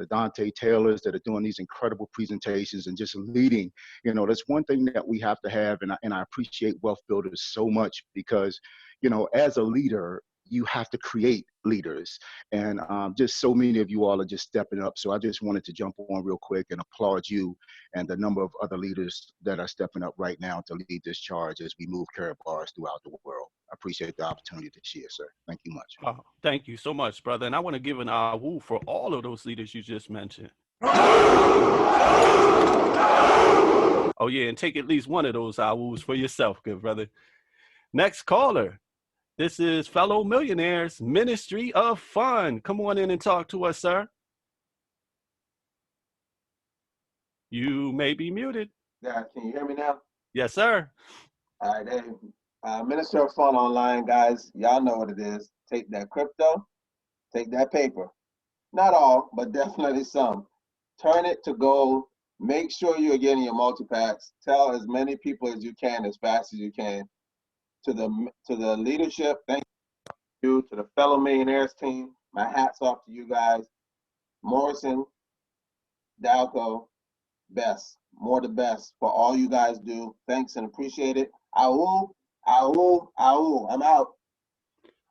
Dante Taylors that are doing these incredible presentations and just leading. You know, that's one thing that we have to have. And I appreciate Wealth Builders so much because, you know, as a leader, you have to create leaders. And just so many of you all are just stepping up. So I just wanted to jump on real quick and applaud you and the number of other leaders that are stepping up right now to lead this charge as we move Karatbars throughout the world. I appreciate the opportunity to share, sir. Thank you much. Thank you so much, brother. And I want to give an woo for all of those leaders you just mentioned. Oh, yeah, and take at least one of those woos for yourself, good brother. Next caller. This is fellow millionaires, Ministry of Fun. Come on in and talk to us, sir. You may be muted. Guys, can you hear me now? Yes, sir. All right, hey, Minister of Fun Online, guys, y'all know what it is. Take that crypto, take that paper. Not all, but definitely some. Turn it to gold. Make sure you're getting your multi-packs. Tell as many people as you can as fast as you can. To the leadership, thank you. To the fellow millionaires team, my hat's off to you guys. Morrison, Dalco, best, more the best for all you guys do. Thanks and appreciate it. Ow, ow, ow. I'm out.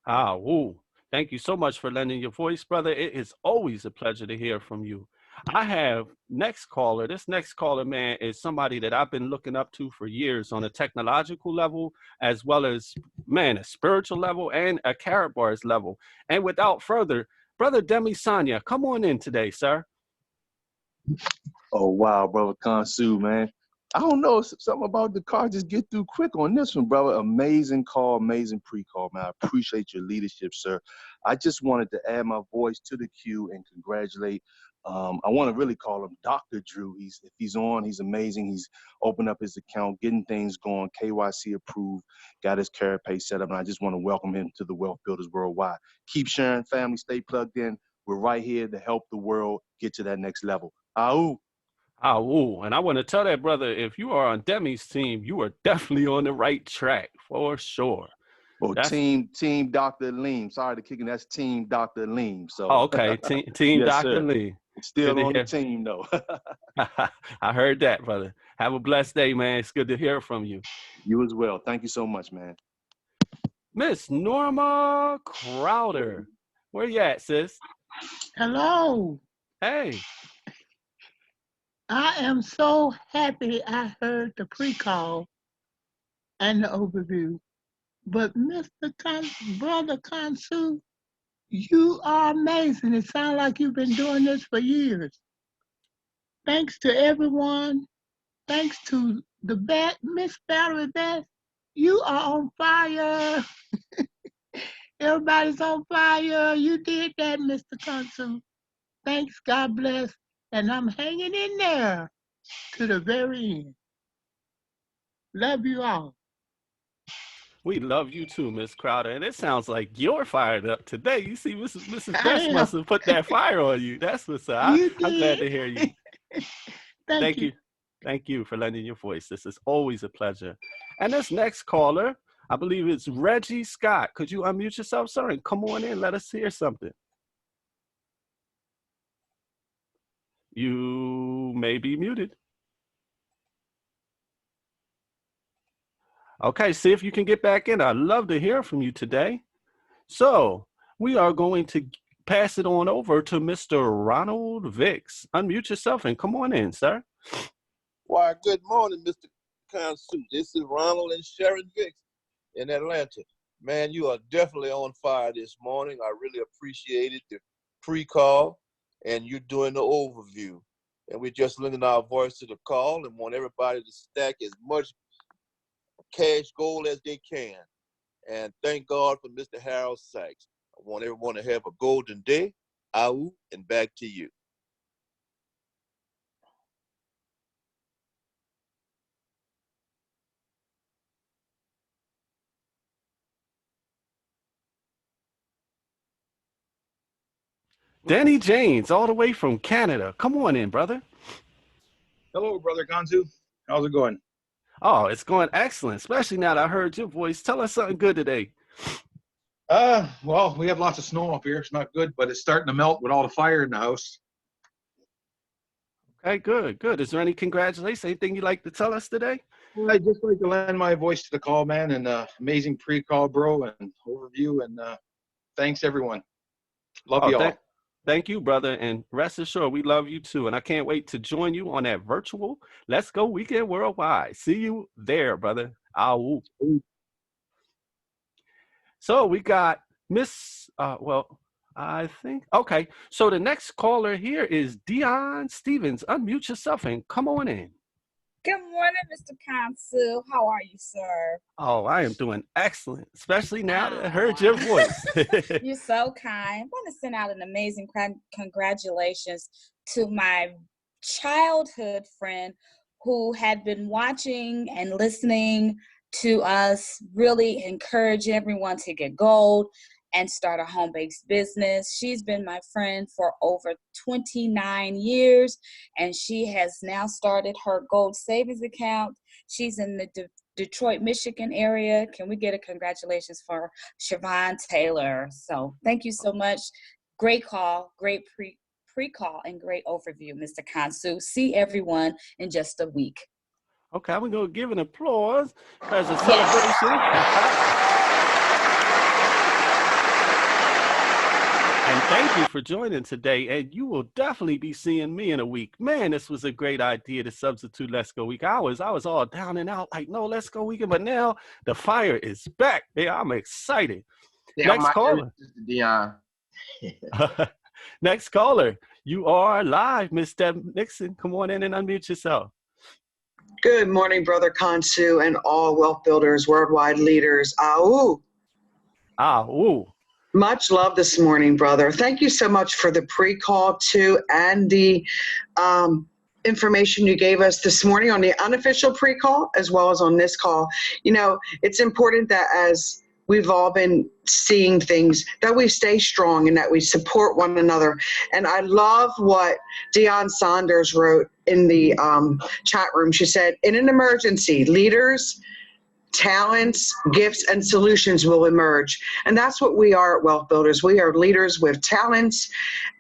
Ah, woo. Thank you so much for lending your voice, brother. It is always a pleasure to hear from you. I have next caller. This next caller, man, is somebody that I've been looking up to for years on a technological level, as well as, man, a spiritual level and a carrot bars level. And without further, brother Demi Sanya, come on in today, sir. Oh, wow, brother Kansu, man. I don't know, something about the car just get through quick on this one, brother. Amazing call, amazing pre-call, man. I appreciate your leadership, sir. I just wanted to add my voice to the queue and congratulate. I want to really call him Dr. Drew. If he's on, he's amazing. He's opened up his account, getting things going, KYC approved, got his carrot pay set up, and I just want to welcome him to the Wealth Builders Worldwide. Keep sharing, family, stay plugged in. We're right here to help the world get to that next level. Ahoo. Ah, woo. And I want to tell that brother, if you are on Demi's team, you are definitely on the right track for sure. Oh, team Dr. Leem. Sorry to kick in. That's team Dr. Leem. So. Oh, okay. Team yes, Dr. sir. Lee. Still on the team, though. I heard that, brother. Have a blessed day, man. It's good to hear from you. You as well. Thank you so much, man. Miss Norma Crowder. Where you at, sis? Hello. Hey. I am so happy I heard the pre-call and the overview. But Brother Kansu, you are amazing. It sounds like you've been doing this for years. Thanks to everyone. Thanks to the Miss Valerie Beth. You are on fire. Everybody's on fire. You did that, Mr. Kansu. Thanks. God bless. And I'm hanging in there to the very end. Love you all. We love you too, Miss Crowder. And it sounds like you're fired up today. You see, Mrs. Best must have put that fire on you. That's what's up. I'm glad to hear you. Thank you. Thank you for lending your voice. This is always a pleasure. And this next caller, I believe it's Reggie Scott. Could you unmute yourself, sir, and come on in? Let us hear something. You may be muted. Okay, see if you can get back in. I'd love to hear from you today. So we are going to pass it on over to Mr. Ronald Vicks. Unmute yourself and come on in, sir. Why, good morning, Mr. Kansu. This is Ronald and Sharon Vicks in Atlanta. Man, you are definitely on fire this morning. I really appreciated the pre-call, and you're doing the overview. And we're just lending our voice to the call and want everybody to stack as much cash gold as they can. And thank God for Mr. Harold Sachs. I want everyone to have a golden day. Au, and back to you. Danny James, all the way from Canada. Come on in, brother. Hello, Brother Kansu. How's it going? Oh, it's going excellent, especially now that I heard your voice. Tell us something good today. Well, we have lots of snow up here. It's not good, but it's starting to melt with all the fire in the house. Okay, good, good. Is there any congratulations? Anything you'd like to tell us today? I'd just like to lend my voice to the call, man, and amazing pre-call, bro, and overview, and thanks, everyone. Love you all. Thank you, brother, and rest assured, we love you too, and I can't wait to join you on that virtual Let's Go Weekend Worldwide. See you there, brother. Ow. So we got Miss, I think, okay. So the next caller here is Dion Stevens. Unmute yourself and come on in. Good morning, Mr. Kansu. How are you, sir? Oh, I am doing excellent, especially now that I heard your voice. You're so kind. I want to send out an amazing congratulations to my childhood friend who had been watching and listening to us, really encourage everyone to get gold and start a home-based business. She's been my friend for over 29 years, and she has now started her gold savings account. She's in the Detroit, Michigan area. Can we get a congratulations for Siobhan Taylor? So thank you so much. Great call, great pre-call, and great overview, Mr. Kansu. See everyone in just a week. Okay, I'm going to give an applause as a celebration. And thank you for joining today. And you will definitely be seeing me in a week. Man, this was a great idea to substitute Let's Go Week. I was all down and out, like, no, Let's Go Weekend. But now the fire is back. Yeah, I'm excited. Next caller. Dion. Next caller. You are live, Miss Deb Nixon. Come on in and unmute yourself. Good morning, Brother Kansu and all wealth builders, worldwide leaders. Ahoo. Ahoo. Much love this morning, brother. Thank you so much for the pre-call too, and the information you gave us this morning on the unofficial pre-call as well as on this call. You know, it's important that as we've all been seeing things, that we stay strong and that we support one another. And I love what Deion Saunders wrote in the chat room. She said, in an emergency, leaders, talents, gifts, and solutions will emerge. And that's what we are at Wealth Builders. We are leaders with talents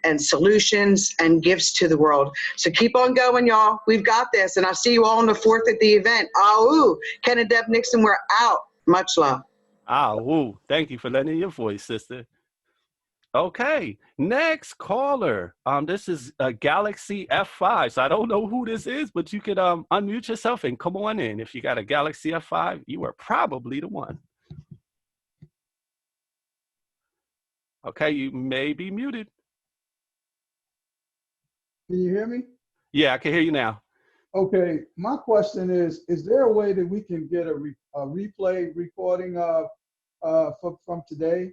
and solutions and gifts to the world. So keep on going, y'all. We've got this. And I'll see you all on the 4th at the event. Ahoo. Ken and Deb Nixon, we're out. Much love. Woo. Thank you for letting your voice, sister. Okay, next caller. This is a Galaxy F5. So I don't know who this is, but you could unmute yourself and come on in. If you got a Galaxy F5, you are probably the one. Okay, you may be muted. Can you hear me? Yeah, I can hear you now. Okay, my question is there a way that we can get a replay recording from today?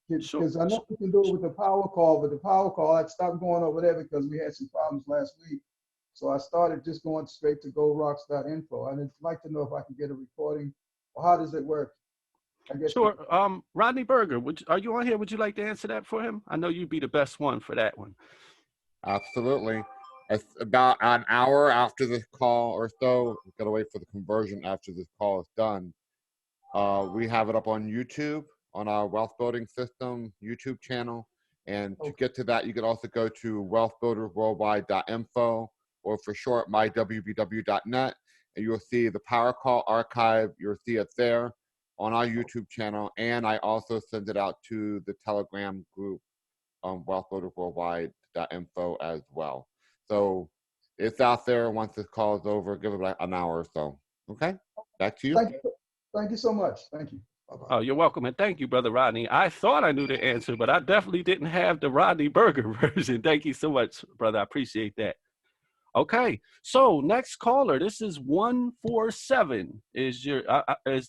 Because I know we can do it with the power call, but the power call, I'd stopped going over there because we had some problems last week. So I started just going straight to goldrocks.info. I'd like to know if I can get a recording, or how does it work? I guess Sure. Rodney Berger, are you on here? Would you like to answer that for him? I know you'd be the best one for that one. Absolutely. It's about an hour after the call or so. We've got to wait for the conversion after this call is done. We have it up on YouTube, on our Wealth Building System YouTube channel. And to get to that, you can also go to wealthbuildersworldwide.info, or for short, mywbw.net, and you'll see the Power Call archive. You'll see it there on our YouTube channel. And I also send it out to the Telegram group, wealthbuildersworldwide.info as well. So it's out there. Once this call is over, give it like an hour or so. Okay, back to you. Thank you so much. Thank you. Bye-bye. Oh, you're welcome. And thank you, Brother Rodney. I thought I knew the answer, but I definitely didn't have the Rodney Berger version. Thank you so much, brother. I appreciate that. Okay, so next caller, this is 147 is the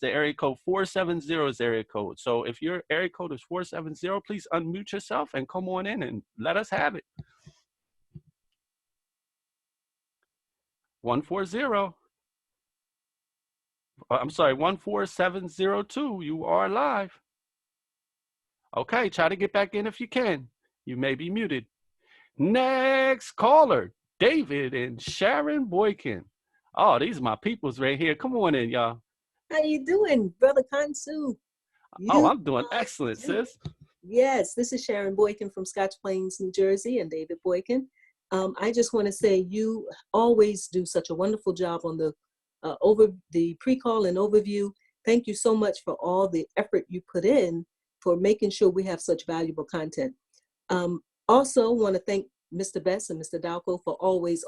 area code. 470 is area code. So if your area code is 470, please unmute yourself and come on in and let us have it. 140. I'm sorry, 14702. You are live. Okay, try to get back in if you can. You may be muted. Next caller, David and Sharon Boykin. Oh, these are my peoples right here. Come on in, y'all. How you doing, Brother Kansu? Oh, I'm doing excellent, sis. Yes, this is Sharon Boykin from Scotch Plains, New Jersey, and David Boykin. I just want to say you always do such a wonderful job on the pre-call and overview. Thank you so much for all the effort you put in for making sure we have such valuable content. Also want to thank Mr. Bess and Mr. Dalco for always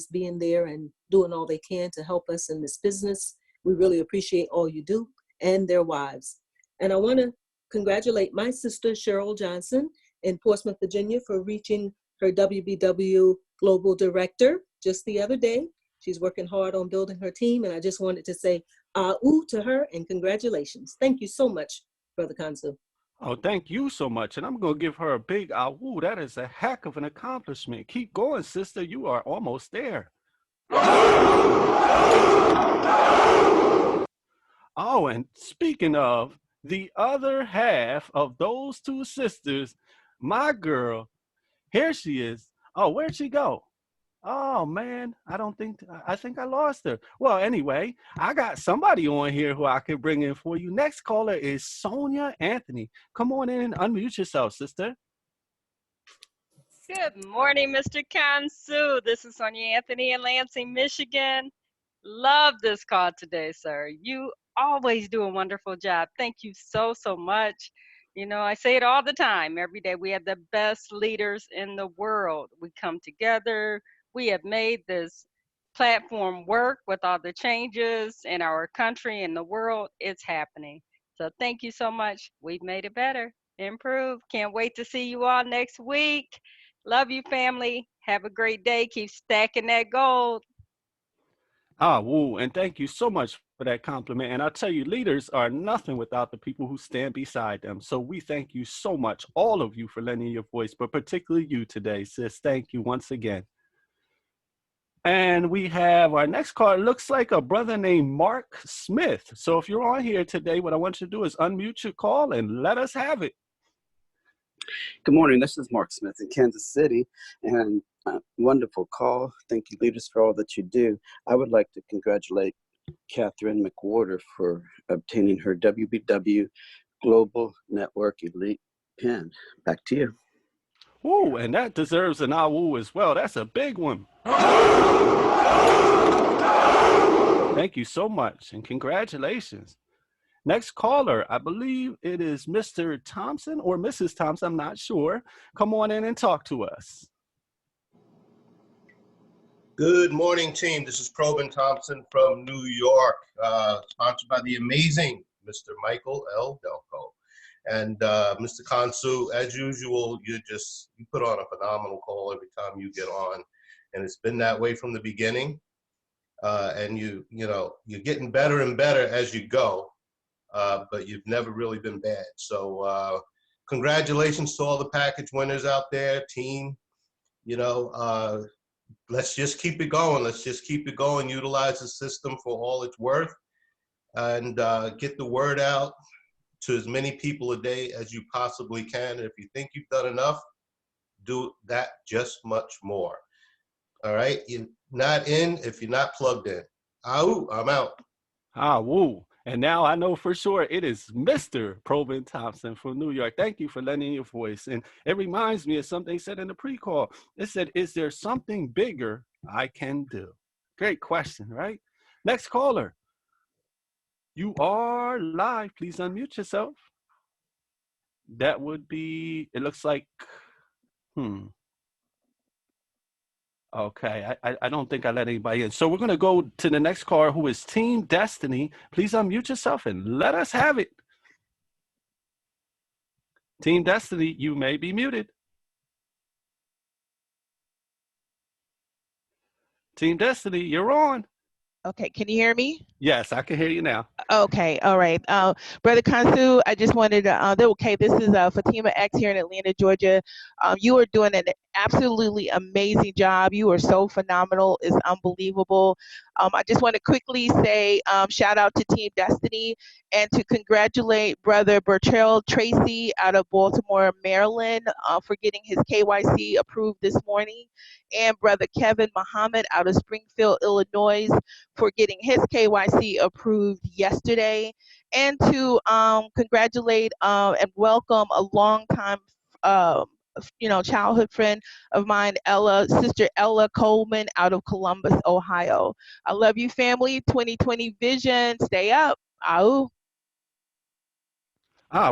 being there and doing all they can to help us in this business. We really appreciate all you do, and their wives. And I want to congratulate my sister, Cheryl Johnson, in Portsmouth, Virginia, for reaching her WBW Global Director just the other day. She's working hard on building her team, and I just wanted to say ooh to her and congratulations. Thank you so much, Brother Kansu. Oh, thank you so much. And I'm going to give her a big woo. That is a heck of an accomplishment. Keep going, sister. You are almost there. Oh, and speaking of the other half of those two sisters, my girl, here she is. Oh, where'd she go? Oh man, I think I lost her. Well, anyway, I got somebody on here who I can bring in for you. Next caller is Sonia Anthony. Come on in and unmute yourself, sister. Good morning, Mr. Kansu. This is Sonia Anthony in Lansing, Michigan. Love this call today, sir. You always do a wonderful job. Thank you so, so much. You know, I say it all the time. Every day we have the best leaders in the world. We come together. We have made this platform work with all the changes in our country and the world. It's happening. So thank you so much. We've made it better, improved. Can't wait to see you all next week. Love you, family. Have a great day. Keep stacking that gold. Ah, woo, and thank you so much for that compliment. And I'll tell you, leaders are nothing without the people who stand beside them. So we thank you so much, all of you, for lending your voice, but particularly you today, sis. Thank you once again. And we have our next card. Looks like a brother named Mark Smith. So if you're on here today, what I want you to do is unmute your call and let us have it. Good morning. This is Mark Smith in Kansas City, and wonderful call. Thank you, leaders, for all that you do. I would like to congratulate Catherine McWhorter for obtaining her WBW Global Network Elite pin. Back to you. Ooh, and that deserves an awoo as well. That's a big one. Thank you so much, and congratulations. Next caller, I believe it is Mr. Thompson or Mrs. Thompson, I'm not sure. Come on in and talk to us. Good morning, team. This is Probin Thompson from New York, sponsored by the amazing Mr. Michael L. Delco. And Mr. Kansu, as usual, you put on a phenomenal call every time you get on. And it's been that way from the beginning. And you're getting better and better as you go. But you've never really been bad. So congratulations to all the package winners out there, team. Let's just keep it going. Let's just keep it going. Utilize the system for all it's worth, and get the word out to as many people a day as you possibly can. And if you think you've done enough, do that just much more. All right? You're not in if you're not plugged in. Ow, I'm out. Ah, woo. And now I know for sure it is Mr. Probin Thompson from New York. Thank you for lending your voice. And it reminds me of something said in the pre-call. It said, is there something bigger I can do? Great question, right? Next caller. You are live. Please unmute yourself. That would be, it looks like, Okay, I don't think I let anybody in. So we're going to go to the next caller, who is Team Destiny. Please unmute yourself and let us have it. Team Destiny, you may be muted. Team Destiny, you're on. Okay, can you hear me? Yes, I can hear you now. Okay, all right. Brother Kansu, I just wanted to, okay, this is Fatima X here in Atlanta, Georgia. You are doing an absolutely amazing job. You are so phenomenal. It's unbelievable. I just want to quickly say shout out to Team Destiny and to congratulate Brother Bertrell Tracy out of Baltimore, Maryland for getting his KYC approved this morning, and Brother Kevin Muhammad out of Springfield, Illinois for getting his KYC approved yesterday, and to congratulate and welcome a longtime childhood friend of mine, Sister Ella Coleman out of Columbus, Ohio. I love you, family. 2020 vision. Stay up. Ow.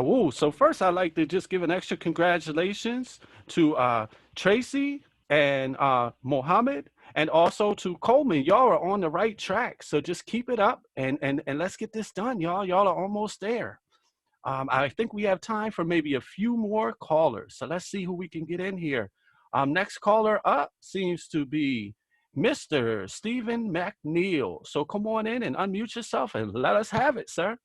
Woo. So first, I'd like to just give an extra congratulations to Tracy and Mohammed, and also to Coleman. Y'all are on the right track. So just keep it up and let's get this done, y'all. Y'all are almost there. I think we have time for maybe a few more callers. So let's see who we can get in here. Next caller up seems to be Mr. Stephen McNeil. So come on in and unmute yourself and let us have it, sir.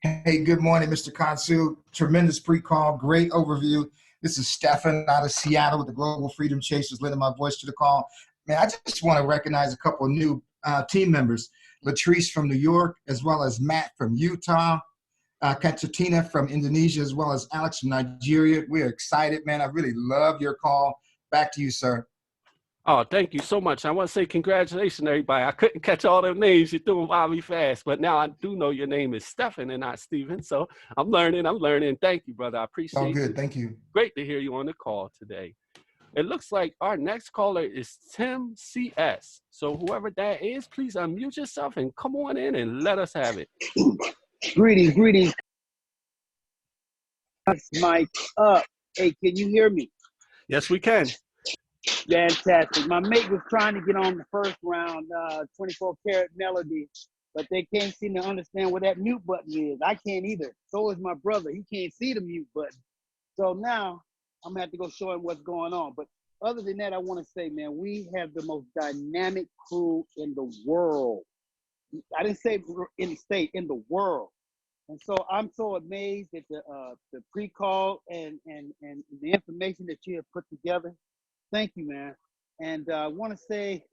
Hey, good morning, Mr. Kansu. Tremendous pre-call, great overview. This is Stefan out of Seattle with the Global Freedom Chasers, lending my voice to the call. Man, I just want to recognize a couple of new team members. Latrice from New York, as well as Matt from Utah. Katarina from Indonesia, as well as Alex from Nigeria. We're excited, man. I really love your call. Back to you, sir. Oh, thank you so much. I want to say congratulations, everybody. I couldn't catch all them names. You threw them by me fast, but now I do know your name is Stefan and not Steven. So I'm learning. Thank you, brother. I appreciate All good. you. Thank you. Great to hear you on the call today. It looks like our next caller is Tim CS. So whoever that is, please unmute yourself and come on in and let us have it. Greetings. Mic up. Hey, can you hear me? Yes, we can. Fantastic. My mate was trying to get on the first round, 24 Karat Melody, but they can't seem to understand what that mute button is. I can't either. So is my brother. He can't see the mute button. So now I'm going to have to go show him what's going on. But other than that, I want to say, man, we have the most dynamic crew in the world. I didn't say in the state, in the world. And so I'm so amazed at the pre-call and the information that you have put together. Thank you, man. And I want to say,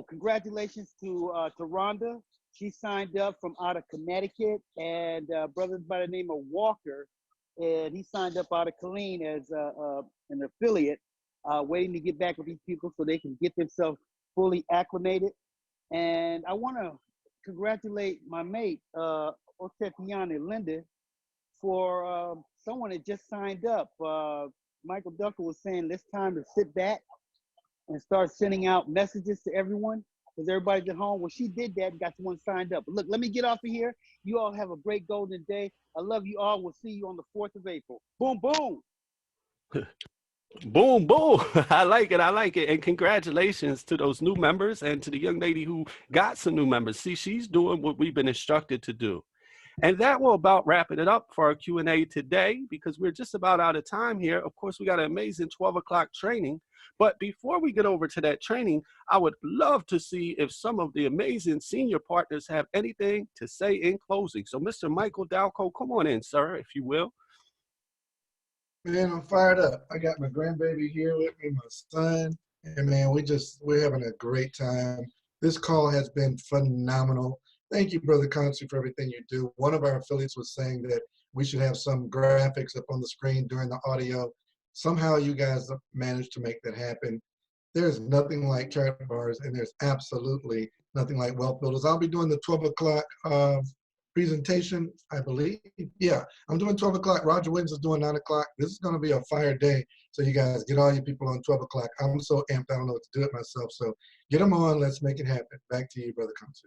congratulations to Rhonda. She signed up from out of Connecticut, and brother by the name of Walker, and he signed up out of Killeen as an affiliate, waiting to get back with these people so they can get themselves fully acclimated. And I want to congratulate my mate, Otepiane Linda, for someone that just signed up. Michael Ducker was saying it's time to sit back and start sending out messages to everyone because everybody's at home. Well, she did that and got someone signed up. But look, let me get off of here. You all have a great golden day. I love you all. We'll see you on the 4th of April. Boom, boom. Boom, boom. I like it. And congratulations to those new members and to the young lady who got some new members. See, she's doing what we've been instructed to do. And that will about wrap it up for our Q&A today because we're just about out of time here. Of course, we got an amazing 12 o'clock training. But before we get over to that training, I would love to see if some of the amazing senior partners have anything to say in closing. So Mr. Michael Dalco, come on in, sir, if you will. Man, I'm fired up. I got my grandbaby here with me, my son, and man, we're having a great time. This call has been phenomenal. Thank you, Brother Consu, for everything you do. One of our affiliates was saying that we should have some graphics up on the screen during the audio. Somehow you guys managed to make that happen. There's nothing like Carrot Bars, and there's absolutely nothing like Wealth Builders. I'll be doing the 12 o'clock presentation, I believe. Yeah, I'm doing 12 o'clock. Roger Williams is doing 9 o'clock. This is going to be a fire day. So you guys get all your people on 12 o'clock. I'm so amped, I don't know what to do it myself. So get them on. Let's make it happen. Back to you, Brother Consu.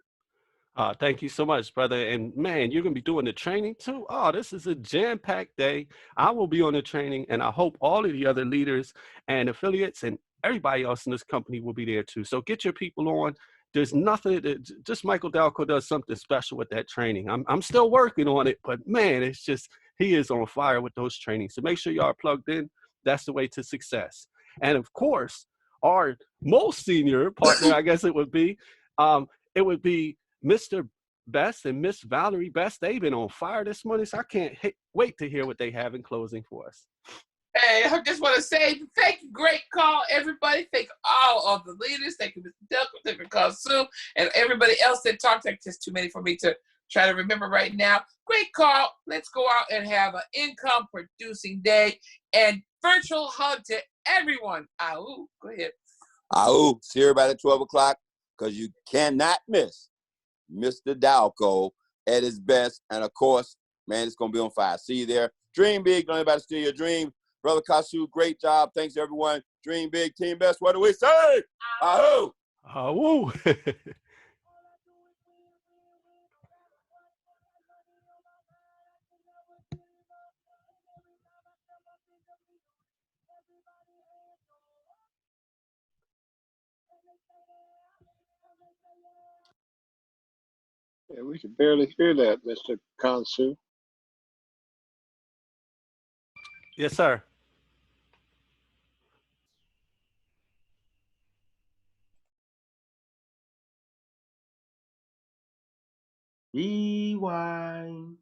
Thank you so much, brother. And man, you're going to be doing the training too. Oh, this is a jam-packed day. I will be on the training, and I hope all of the other leaders and affiliates and everybody else in this company will be there too. So get your people on. There's nothing, just Michael Dalco does something special with that training. I'm still working on it, but man, it's just, he is on fire with those trainings. So make sure you are plugged in. That's the way to success. And of course, our most senior partner, I guess it would be Mr. Best and Miss Valerie Best. They've been on fire this morning, so I can't wait to hear what they have in closing for us. Hey, I just want to say thank you. Great call, everybody. Thank all of the leaders. Thank you, Mr. Delco, thank you, Carl Sue, and everybody else that talked. Like just too many for me to try to remember right now. Great call. Let's go out and have an income-producing day. And virtual hug to everyone. Ahoo, go ahead. Ahoo, see everybody at 12 o'clock because you cannot miss Mr. Dalco at his best. And of course, man, it's going to be on fire. See you there. Dream big. Don't anybody steal your dream. Brother Kasu, great job. Thanks, everyone. Dream big, team best. What do we say? Ahoo. Ahoo. Yeah, we can barely hear that, Mr. Kansu. Yes, sir. Rewind.